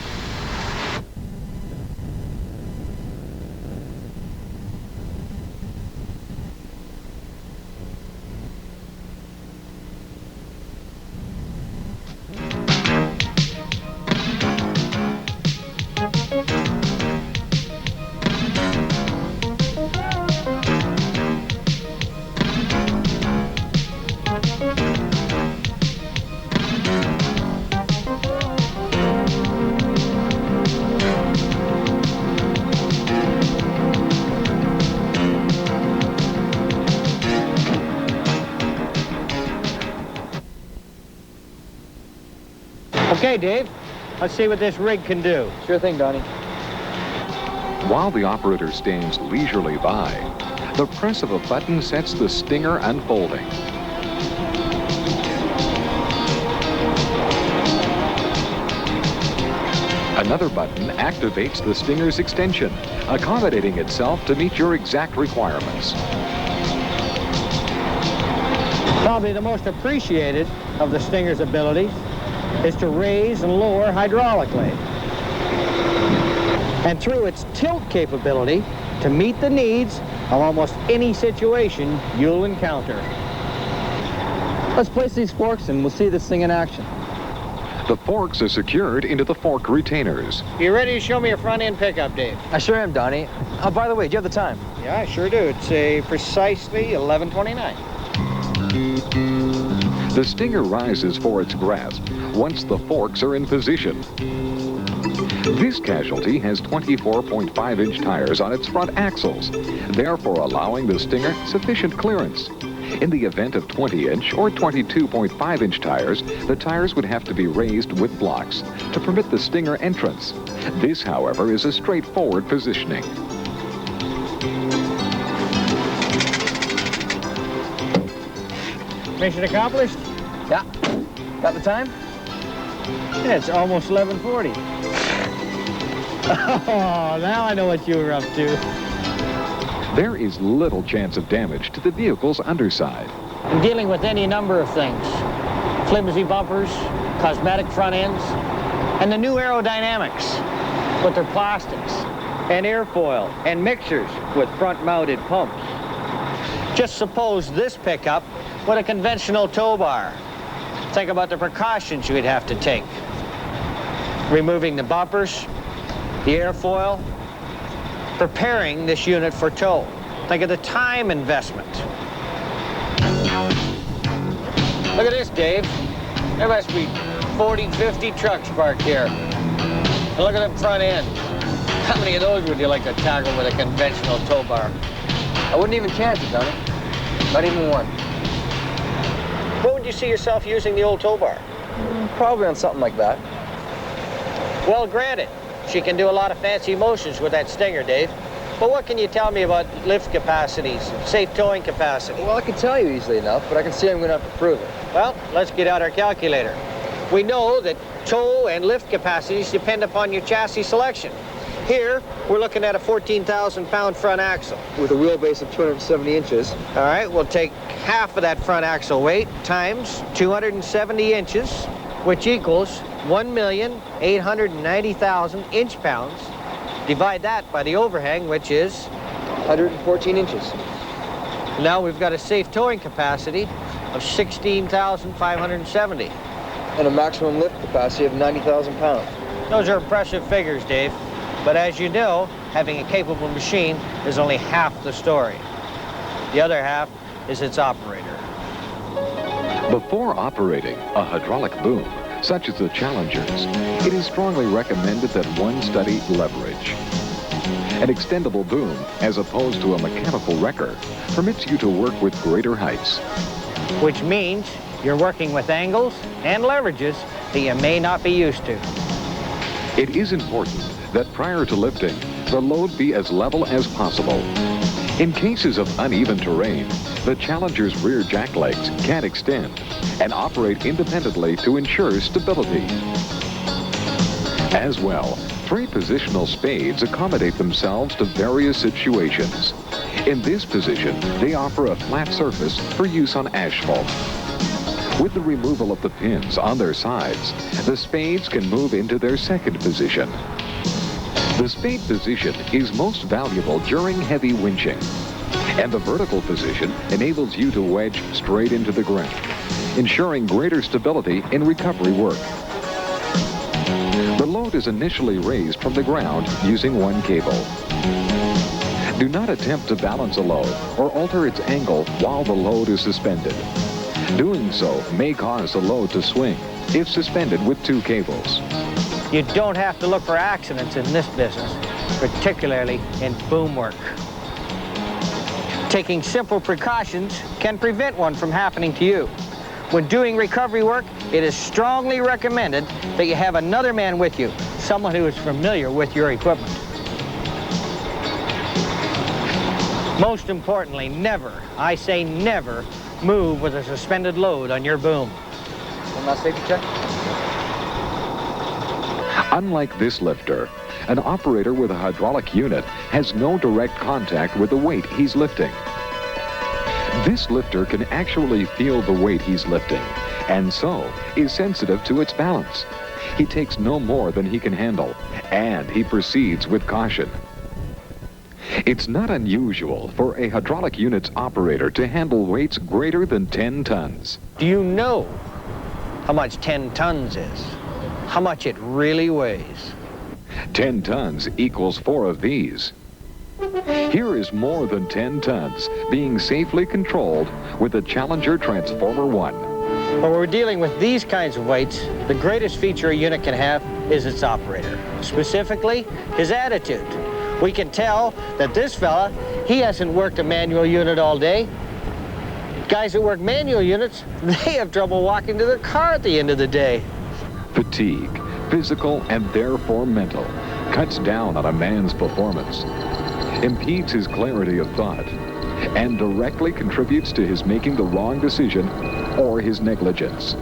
Okay, Dave, let's see what this rig can do. Sure thing, Donnie. While the operator stands leisurely by, the press of a button sets the stinger unfolding. Another button activates the stinger's extension, accommodating itself to meet your exact requirements. Probably the most appreciated of the stinger's abilities is to raise and lower hydraulically, and through its tilt capability to meet the needs of almost any situation you'll encounter. Let's place these forks and we'll see this thing in action. The forks are secured into the fork retainers. You ready to show me your front end pickup, Dave? I sure am, Donnie. Oh, by the way, do you have the time? Yeah, I sure do. It's precisely 11:29. The stinger rises for its grasp once the forks are in position. This casualty has 24.5-inch tires on its front axles, therefore allowing the stinger sufficient clearance. In the event of 20-inch or 22.5-inch tires, the tires would have to be raised with blocks to permit the stinger entrance. This, however, is a straightforward positioning. Mission accomplished? Yeah. Got the time? Yeah, it's almost 11:40. Oh, now I know what you were up to. There is little chance of damage to the vehicle's underside. I'm dealing with any number of things. Flimsy bumpers, cosmetic front ends, and the new aerodynamics with their plastics, and airfoil, and mixers with front-mounted pumps. Just suppose this pickup with a conventional tow bar. Think about the precautions you'd have to take. Removing the bumpers, the airfoil, preparing this unit for tow. Think of the time investment. Look at this, Dave. There must be 40, 50 trucks parked here. And look at the front end. How many of those would you like to tackle with a conventional tow bar? I wouldn't even chance it, Donnie. Not even one. What would you see yourself using the old tow bar? Probably on something like that. Well, granted, she can do a lot of fancy motions with that stinger, Dave. But what can you tell me about lift capacities, safe towing capacity? Well, I can tell you easily enough, but I can see I'm going to have to prove it. Well, let's get out our calculator. We know that tow and lift capacities depend upon your chassis selection. Here, we're looking at a 14,000-pound front axle. With a wheelbase of 270 inches. All right, we'll take half of that front axle weight times 270 inches, which equals 1,890,000 inch-pounds. Divide that by the overhang, which is 114 inches. Now we've got a safe towing capacity of 16,570. And a maximum lift capacity of 90,000 pounds. Those are impressive figures, Dave. But as you know, having a capable machine is only half the story. The other half is its operator. Before operating a hydraulic boom, such as the Challengers, it is strongly recommended that one study leverage. An extendable boom, as opposed to a mechanical wrecker, permits you to work with greater heights. Which means you're working with angles and leverages that you may not be used to. It is important that prior to lifting, the load be as level as possible. In cases of uneven terrain, the Challenger's rear jack legs can extend and operate independently to ensure stability. As well, three-positional spades accommodate themselves to various situations. In this position, they offer a flat surface for use on asphalt. With the removal of the pins on their sides, the spades can move into their second position. The spade position is most valuable during heavy winching, and the vertical position enables you to wedge straight into the ground, ensuring greater stability in recovery work. The load is initially raised from the ground using one cable. Do not attempt to balance a load or alter its angle while the load is suspended. Doing so may cause the load to swing if suspended with two cables. You don't have to look for accidents in this business, particularly in boom work. Taking simple precautions can prevent one from happening to you. When doing recovery work, it is strongly recommended that you have another man with you, someone who is familiar with your equipment. Most importantly, never, I say never, move with a suspended load on your boom. One last safety check. Unlike this lifter, an operator with a hydraulic unit has no direct contact with the weight he's lifting. This lifter can actually feel the weight he's lifting, and so is sensitive to its balance. He takes no more than he can handle, and he proceeds with caution. It's not unusual for a hydraulic unit's operator to handle weights greater than 10 tons. Do you know how much 10 tons is? How much it really weighs? 10 tons equals 4 of these. Here is more than 10 tons being safely controlled with the Challenger Transformer 1. When we're dealing with these kinds of weights, the greatest feature a unit can have is its operator, specifically his attitude. We can tell that this fella, he hasn't worked a manual unit all day. Guys that work manual units, they have trouble walking to their car at the end of the day. Fatigue, physical and therefore mental, cuts down on a man's performance, impedes his clarity of thought, and directly contributes to his making the wrong decision or his negligence.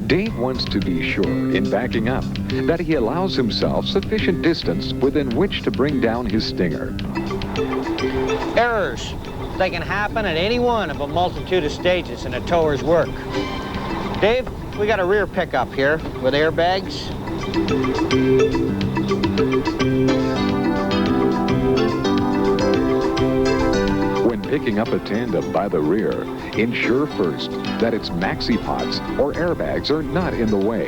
Dave wants to be sure, in backing up, that he allows himself sufficient distance within which to bring down his stinger. Errors. They can happen at any one of a multitude of stages in a tower's work. Dave, we got a rear pickup here with airbags. When picking up a tandem by the rear, ensure first that its maxi pots or airbags are not in the way.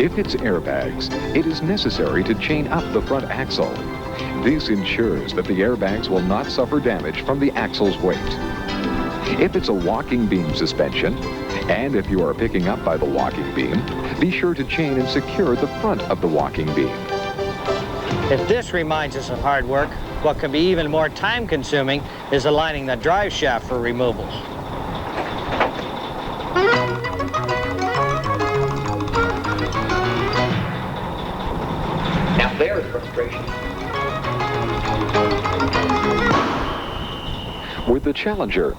If it's airbags, it is necessary to chain up the front axle. This ensures that the airbags will not suffer damage from the axle's weight. If it's a walking beam suspension, and if you are picking up by the walking beam, be sure to chain and secure the front of the walking beam. If this reminds us of hard work, what can be even more time-consuming is aligning the drive shaft for removals. Now there's frustration. With the Challenger,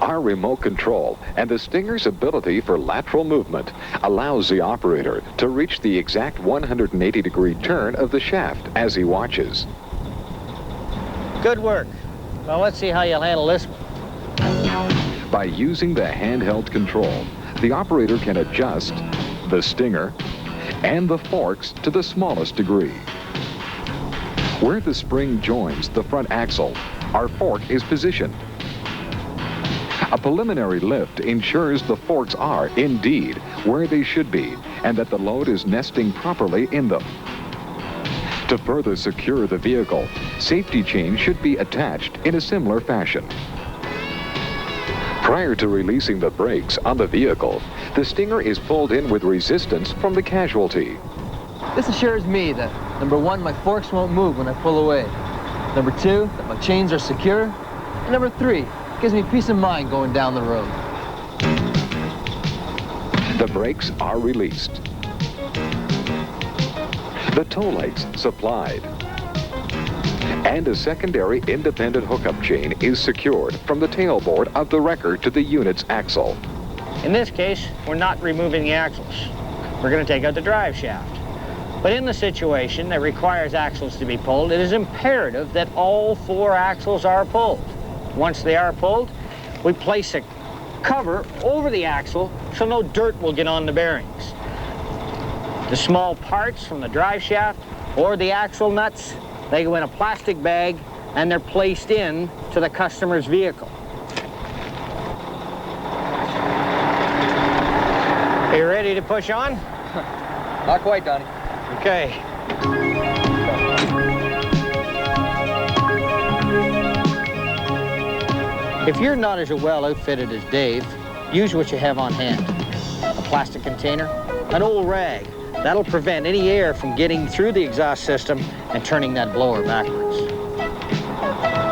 our remote control and the Stinger's ability for lateral movement allows the operator to reach the exact 180-degree turn of the shaft as he watches. Good work. Now let's see how you'll handle this one. By using the handheld control, the operator can adjust the stinger and the forks to the smallest degree. Where the spring joins the front axle, our fork is positioned. A preliminary lift ensures the forks are, indeed, where they should be and that the load is nesting properly in them. To further secure the vehicle, safety chains should be attached in a similar fashion. Prior to releasing the brakes on the vehicle, The stinger is pulled in with resistance from the casualty. This assures me that, number one, my forks won't move when I pull away. Number two, that my chains are secure. And number three, gives me peace of mind going down the road. The brakes are released. The tow lights supplied. And a secondary independent hookup chain is secured from the tailboard of the wrecker to the unit's axle. In this case, we're not removing the axles. We're going to take out the drive shaft. But in the situation that requires axles to be pulled, it is imperative that all 4 axles are pulled. Once they are pulled, we place a cover over the axle so no dirt will get on the bearings. The small parts from the drive shaft or the axle nuts, they go in a plastic bag and they're placed in to the customer's vehicle. Are you ready to push on? Not quite, Donnie. Okay. If you're not as well outfitted as Dave, use what you have on hand. A plastic container, an old rag. That'll prevent any air from getting through the exhaust system and turning that blower backwards.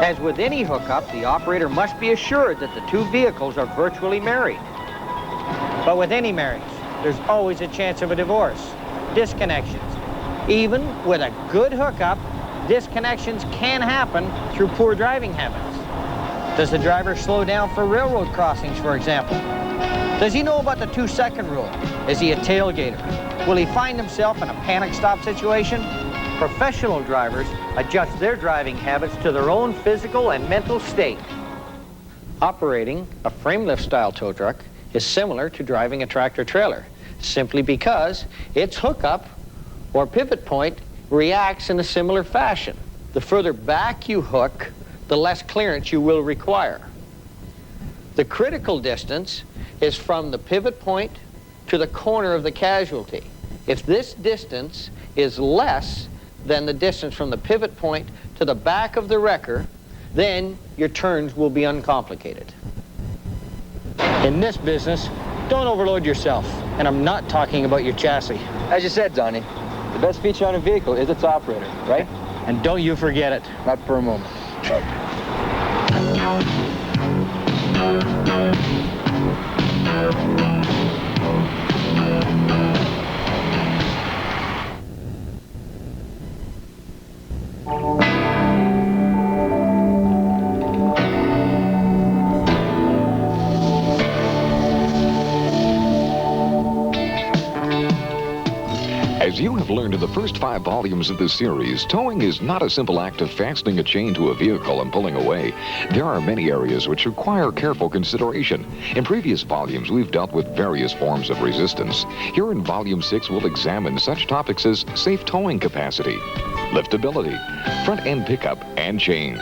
As with any hookup, the operator must be assured that the 2 vehicles are virtually married. But with any marriage, there's always a chance of a divorce, disconnections. Even with a good hookup, disconnections can happen through poor driving habits. Does the driver slow down for railroad crossings, for example? Does he know about the 2-second rule? Is he a tailgater? Will he find himself in a panic stop situation? Professional drivers adjust their driving habits to their own physical and mental state. Operating a frame lift style tow truck is similar to driving a tractor trailer, simply because its hookup or pivot point reacts in a similar fashion. The further back you hook, the less clearance you will require. The critical distance is from the pivot point to the corner of the casualty. If this distance is less than the distance from the pivot point to the back of the wrecker, then your turns will be uncomplicated. In this business, don't overload yourself, and I'm not talking about your chassis. As you said, Donnie, the best feature on a vehicle is its operator, right? And don't you forget it. Not for a moment. As you have learned in the first 5 volumes of this series, towing is not a simple act of fastening a chain to a vehicle and pulling away. There are many areas which require careful consideration. In previous volumes, we've dealt with various forms of resistance. Here in Volume 6, we'll examine such topics as safe towing capacity, liftability, front-end pickup, and chains.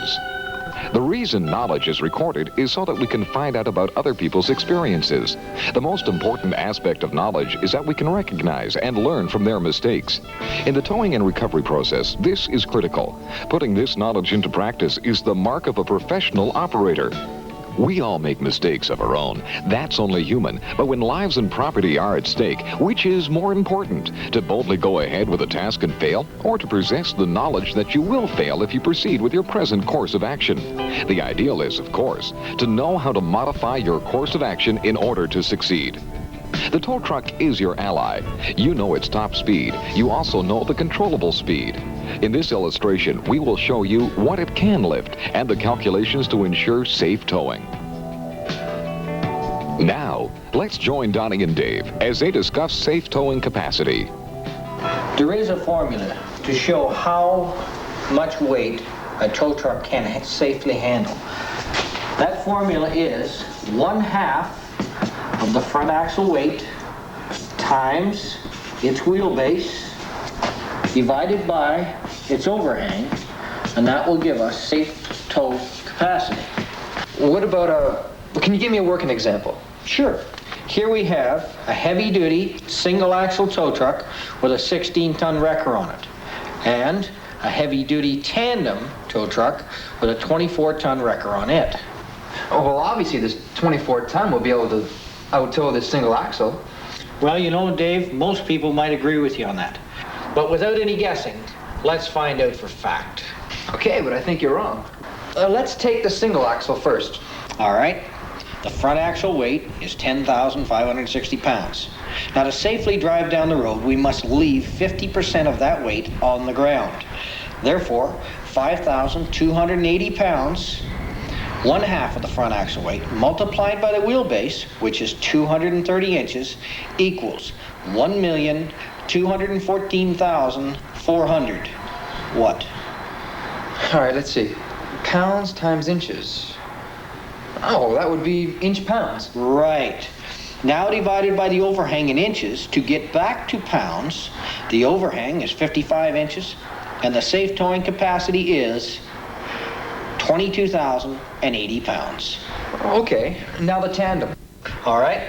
The reason knowledge is recorded is so that we can find out about other people's experiences. The most important aspect of knowledge is that we can recognize and learn from their mistakes. In the towing and recovery process, this is critical. Putting this knowledge into practice is the mark of a professional operator. We all make mistakes of our own. That's only human. But when lives and property are at stake, which is more important? To boldly go ahead with a task and fail, or to possess the knowledge that you will fail if you proceed with your present course of action? The ideal is, of course, to know how to modify your course of action in order to succeed. The tow truck is your ally. You know its top speed. You also know the controllable speed. In this illustration, we will show you what it can lift and the calculations to ensure safe towing. Now, let's join Donnie and Dave as they discuss safe towing capacity. There is a formula to show how much weight a tow truck can safely handle. That formula is 1/2 of the front axle weight times its wheelbase divided by its overhang, and that will give us safe tow capacity. What about can you give me a working example? Sure. Here we have a heavy-duty single-axle tow truck with a 16-ton wrecker on it, and a heavy-duty tandem tow truck with a 24-ton wrecker on it. Oh, well, obviously this 24-ton will be able to I would tow this single axle. Well, you know, Dave, most people might agree with you on that. But without any guessing, let's find out for fact. Okay, but I think you're wrong. Let's take the single axle first. All right. The front axle weight is 10,560 pounds. Now, to safely drive down the road, we must leave 50% of that weight on the ground. Therefore, 5,280 pounds, 1/2 of the front axle weight, multiplied by the wheelbase, which is 230 inches, equals 1,214,400. What? All right, let's see. Pounds times inches. Oh, that would be inch pounds. Right. Now divided by the overhang in inches, to get back to pounds, the overhang is 55 inches, and the safe towing capacity is 22,080 pounds. Okay, now the tandem. All right.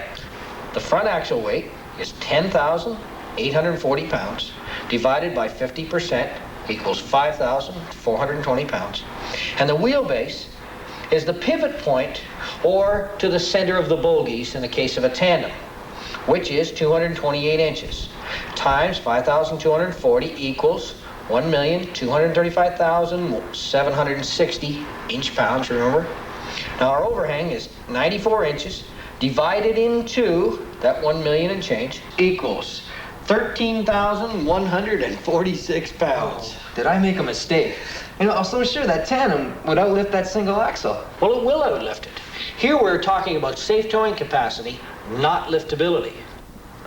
The front axle weight is 10,840 pounds, divided by 50% equals 5,420 pounds. And the wheelbase is the pivot point, or to the center of the bogies in the case of a tandem, which is 228 inches, times 5,240 equals 1,235,760 inch-pounds, remember? Now our overhang is 94 inches, divided into that 1 million and change, equals 13,146 pounds. Did I make a mistake? You know, I'm so sure that tandem would outlift that single axle. Well, it will outlift it. Here we're talking about safe towing capacity, not liftability.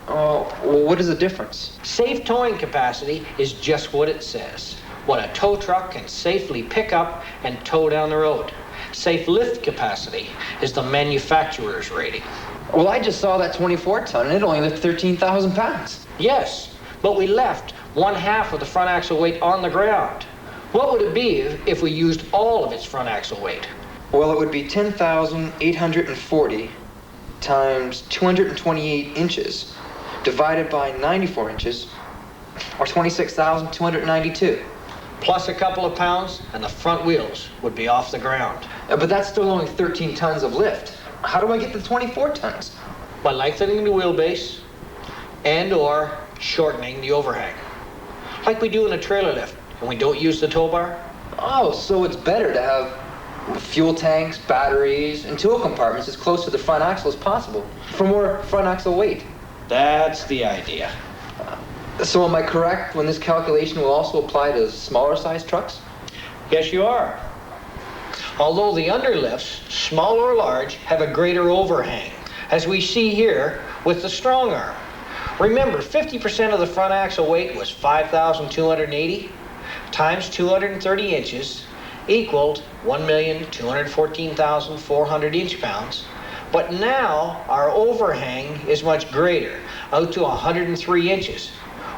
Oh, well, what is the difference? Safe towing capacity is just what it says. What a tow truck can safely pick up and tow down the road. Safe lift capacity is the manufacturer's rating. Well, I just saw that 24-ton, and it only lifted 13,000 pounds. Yes, but we left 1/2 of the front axle weight on the ground. What would it be if we used all of its front axle weight? Well, it would be 10,840 times 228 inches, divided by 94 inches, or 26,292. Plus a couple of pounds, and the front wheels would be off the ground. But that's still only 13 tons of lift. How do I get the 24 tons? By lengthening the wheelbase and/or shortening the overhang, like we do in a trailer lift, and we don't use the tow bar. Oh, so it's better to have fuel tanks, batteries, and tool compartments as close to the front axle as possible for more front axle weight. That's the idea. So am I correct when this calculation will also apply to smaller sized trucks? Yes, you are. Although the underlifts, small or large, have a greater overhang, as we see here with the strong arm. Remember, 50% of the front axle weight was 5,280 times 230 inches equaled 1,214,400 inch-pounds. But now our overhang is much greater, out to 103 inches,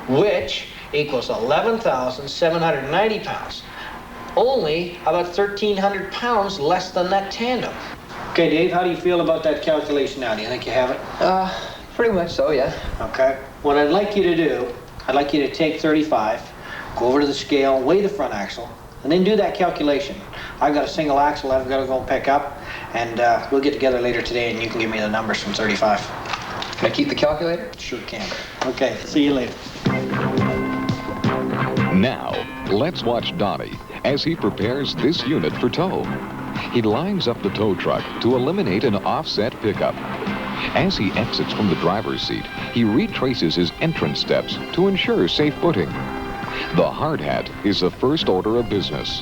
which equals 11,790 pounds. Only about 1,300 pounds less than that tandem. Okay, Dave, how do you feel about that calculation now? Do you think you have it? Pretty much so, yeah. Okay. What I'd like you to do, I'd like you to take 35, go over to the scale, weigh the front axle, and then do that calculation. I've got a single axle I've got to go pick up, and we'll get together later today and you can give me the numbers from 35. Can I keep the calculator? Sure can. Okay, see you later. Now, let's watch Donnie as he prepares this unit for tow. He lines up the tow truck to eliminate an offset pickup. As he exits from the driver's seat, he retraces his entrance steps to ensure safe footing. The hard hat is the first order of business.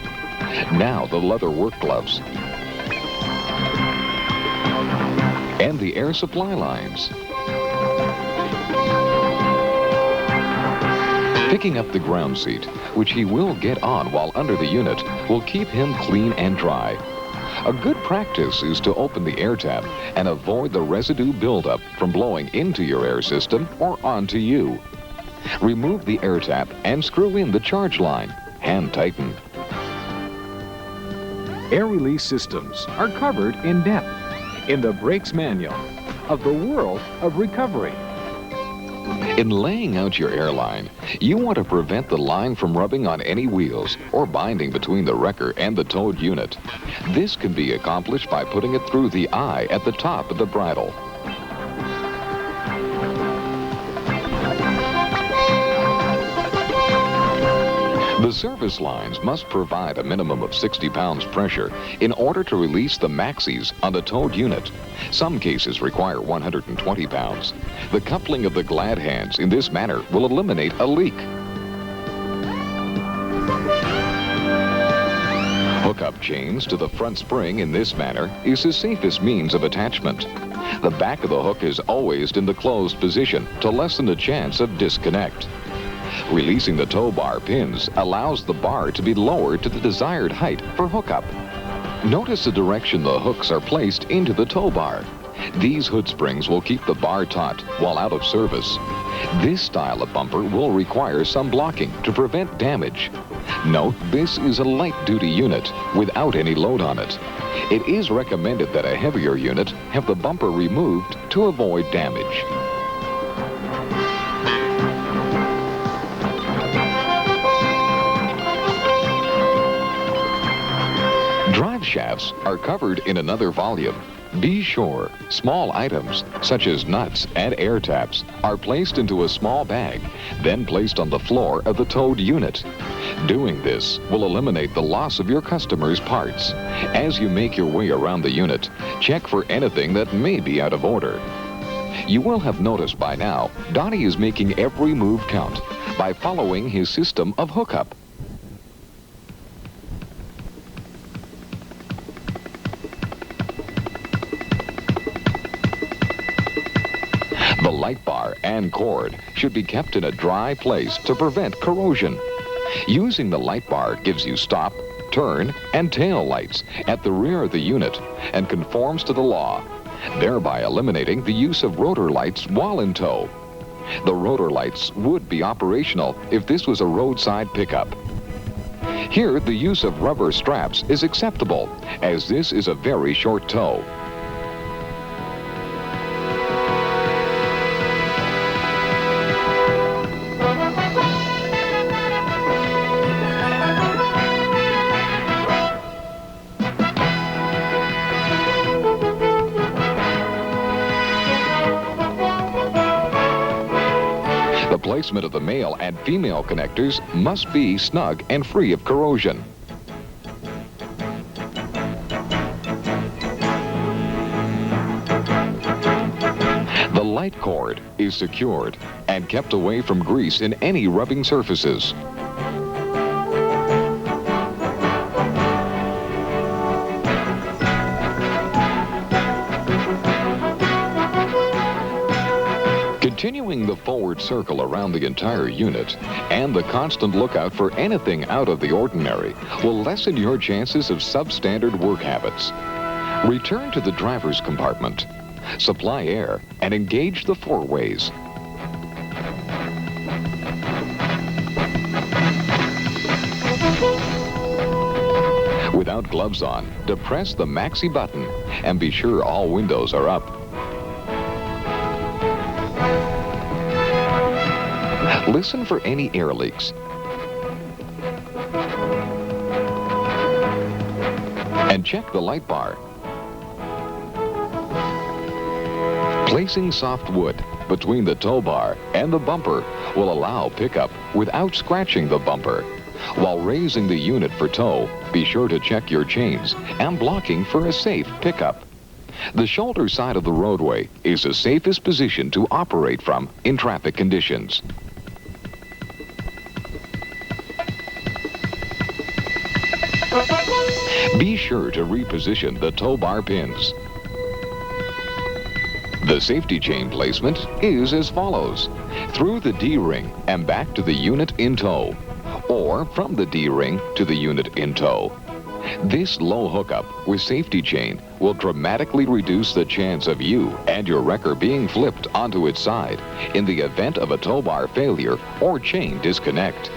Now the leather work gloves. And the air supply lines. Picking up the ground seat, which he will get on while under the unit, will keep him clean and dry. A good practice is to open the air tap and avoid the residue buildup from blowing into your air system or onto you. Remove the air tap and screw in the charge line. Hand tighten. Air release systems are covered in depth in the Brakes Manual of the World of Recovery. In laying out your airline, you want to prevent the line from rubbing on any wheels or binding between the wrecker and the towed unit. This can be accomplished by putting it through the eye at the top of the bridle. service lines must provide a minimum of 60 pounds pressure in order to release the maxis on the towed unit. Some cases require 120 pounds. The coupling of the glad hands in this manner will eliminate a leak. Hookup chains to the front spring in this manner is the safest means of attachment. The back of the hook is always in the closed position to lessen the chance of disconnect. Releasing the tow bar pins allows the bar to be lowered to the desired height for hookup. Notice the direction the hooks are placed into the tow bar. These hood springs will keep the bar taut while out of service. This style of bumper will require some blocking to prevent damage. Note, this is a light-duty unit without any load on it. It is recommended that a heavier unit have the bumper removed to avoid damage. Drive shafts are covered in another volume. Be sure small items such as nuts and air taps are placed into a small bag, then placed on the floor of the towed unit. Doing this will eliminate the loss of your customer's parts. As you make your way around the unit, check for anything that may be out of order. You will have noticed by now, Donnie is making every move count by following his system of hookup. The light bar and cord should be kept in a dry place to prevent corrosion. Using the light bar gives you stop, turn, and tail lights at the rear of the unit and conforms to the law, thereby eliminating the use of rotor lights while in tow. The rotor lights would be operational if this was a roadside pickup. Here, the use of rubber straps is acceptable, as this is a very short tow. The placement of the male and female connectors must be snug and free of corrosion. The light cord is secured and kept away from grease in any rubbing surfaces. Continuing the forward circle around the entire unit and the constant lookout for anything out of the ordinary will lessen your chances of substandard work habits. Return to the driver's compartment, supply air, and engage the four-ways. Without gloves on, depress the maxi button and be sure all windows are up. Listen for any air leaks. And check the light bar. Placing soft wood between the tow bar and the bumper will allow pickup without scratching the bumper. While raising the unit for tow, be sure to check your chains and blocking for a safe pickup. The shoulder side of the roadway is the safest position to operate from in traffic conditions. Be sure to reposition the tow bar pins. The safety chain placement is as follows: through the D-ring and back to the unit in tow, or from the D-ring to the unit in tow. This low hookup with safety chain will dramatically reduce the chance of you and your wrecker being flipped onto its side in the event of a tow bar failure or chain disconnect.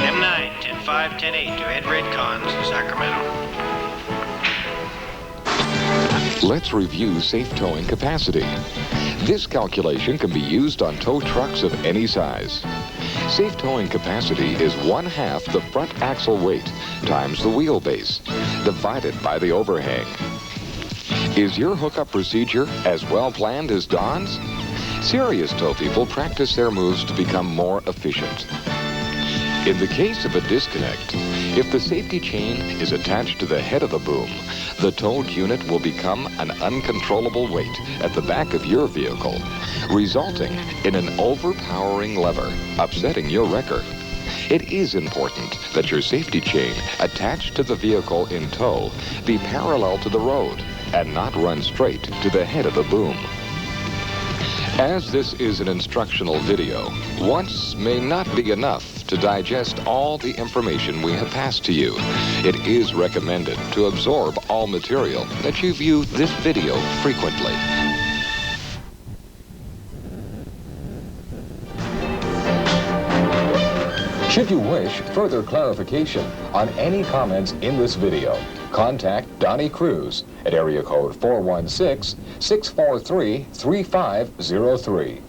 M9, 10-5, 10-8 to Ed Redcon's, Sacramento. Let's review safe towing capacity. This calculation can be used on tow trucks of any size. Safe towing capacity is 1/2 the front axle weight times the wheelbase, divided by the overhang. Is your hookup procedure as well planned as Don's? Serious tow people practice their moves to become more efficient. In the case of a disconnect, if the safety chain is attached to the head of the boom, the towed unit will become an uncontrollable weight at the back of your vehicle, resulting in an overpowering lever, upsetting your wrecker. It is important that your safety chain attached to the vehicle in tow be parallel to the road and not run straight to the head of the boom. As this is an instructional video, once may not be enough to digest all the information we have passed to you. It is recommended to absorb all material that you view this video frequently. Should you wish further clarification on any comments in this video, contact Donnie Cruz at area code 416-643-3503.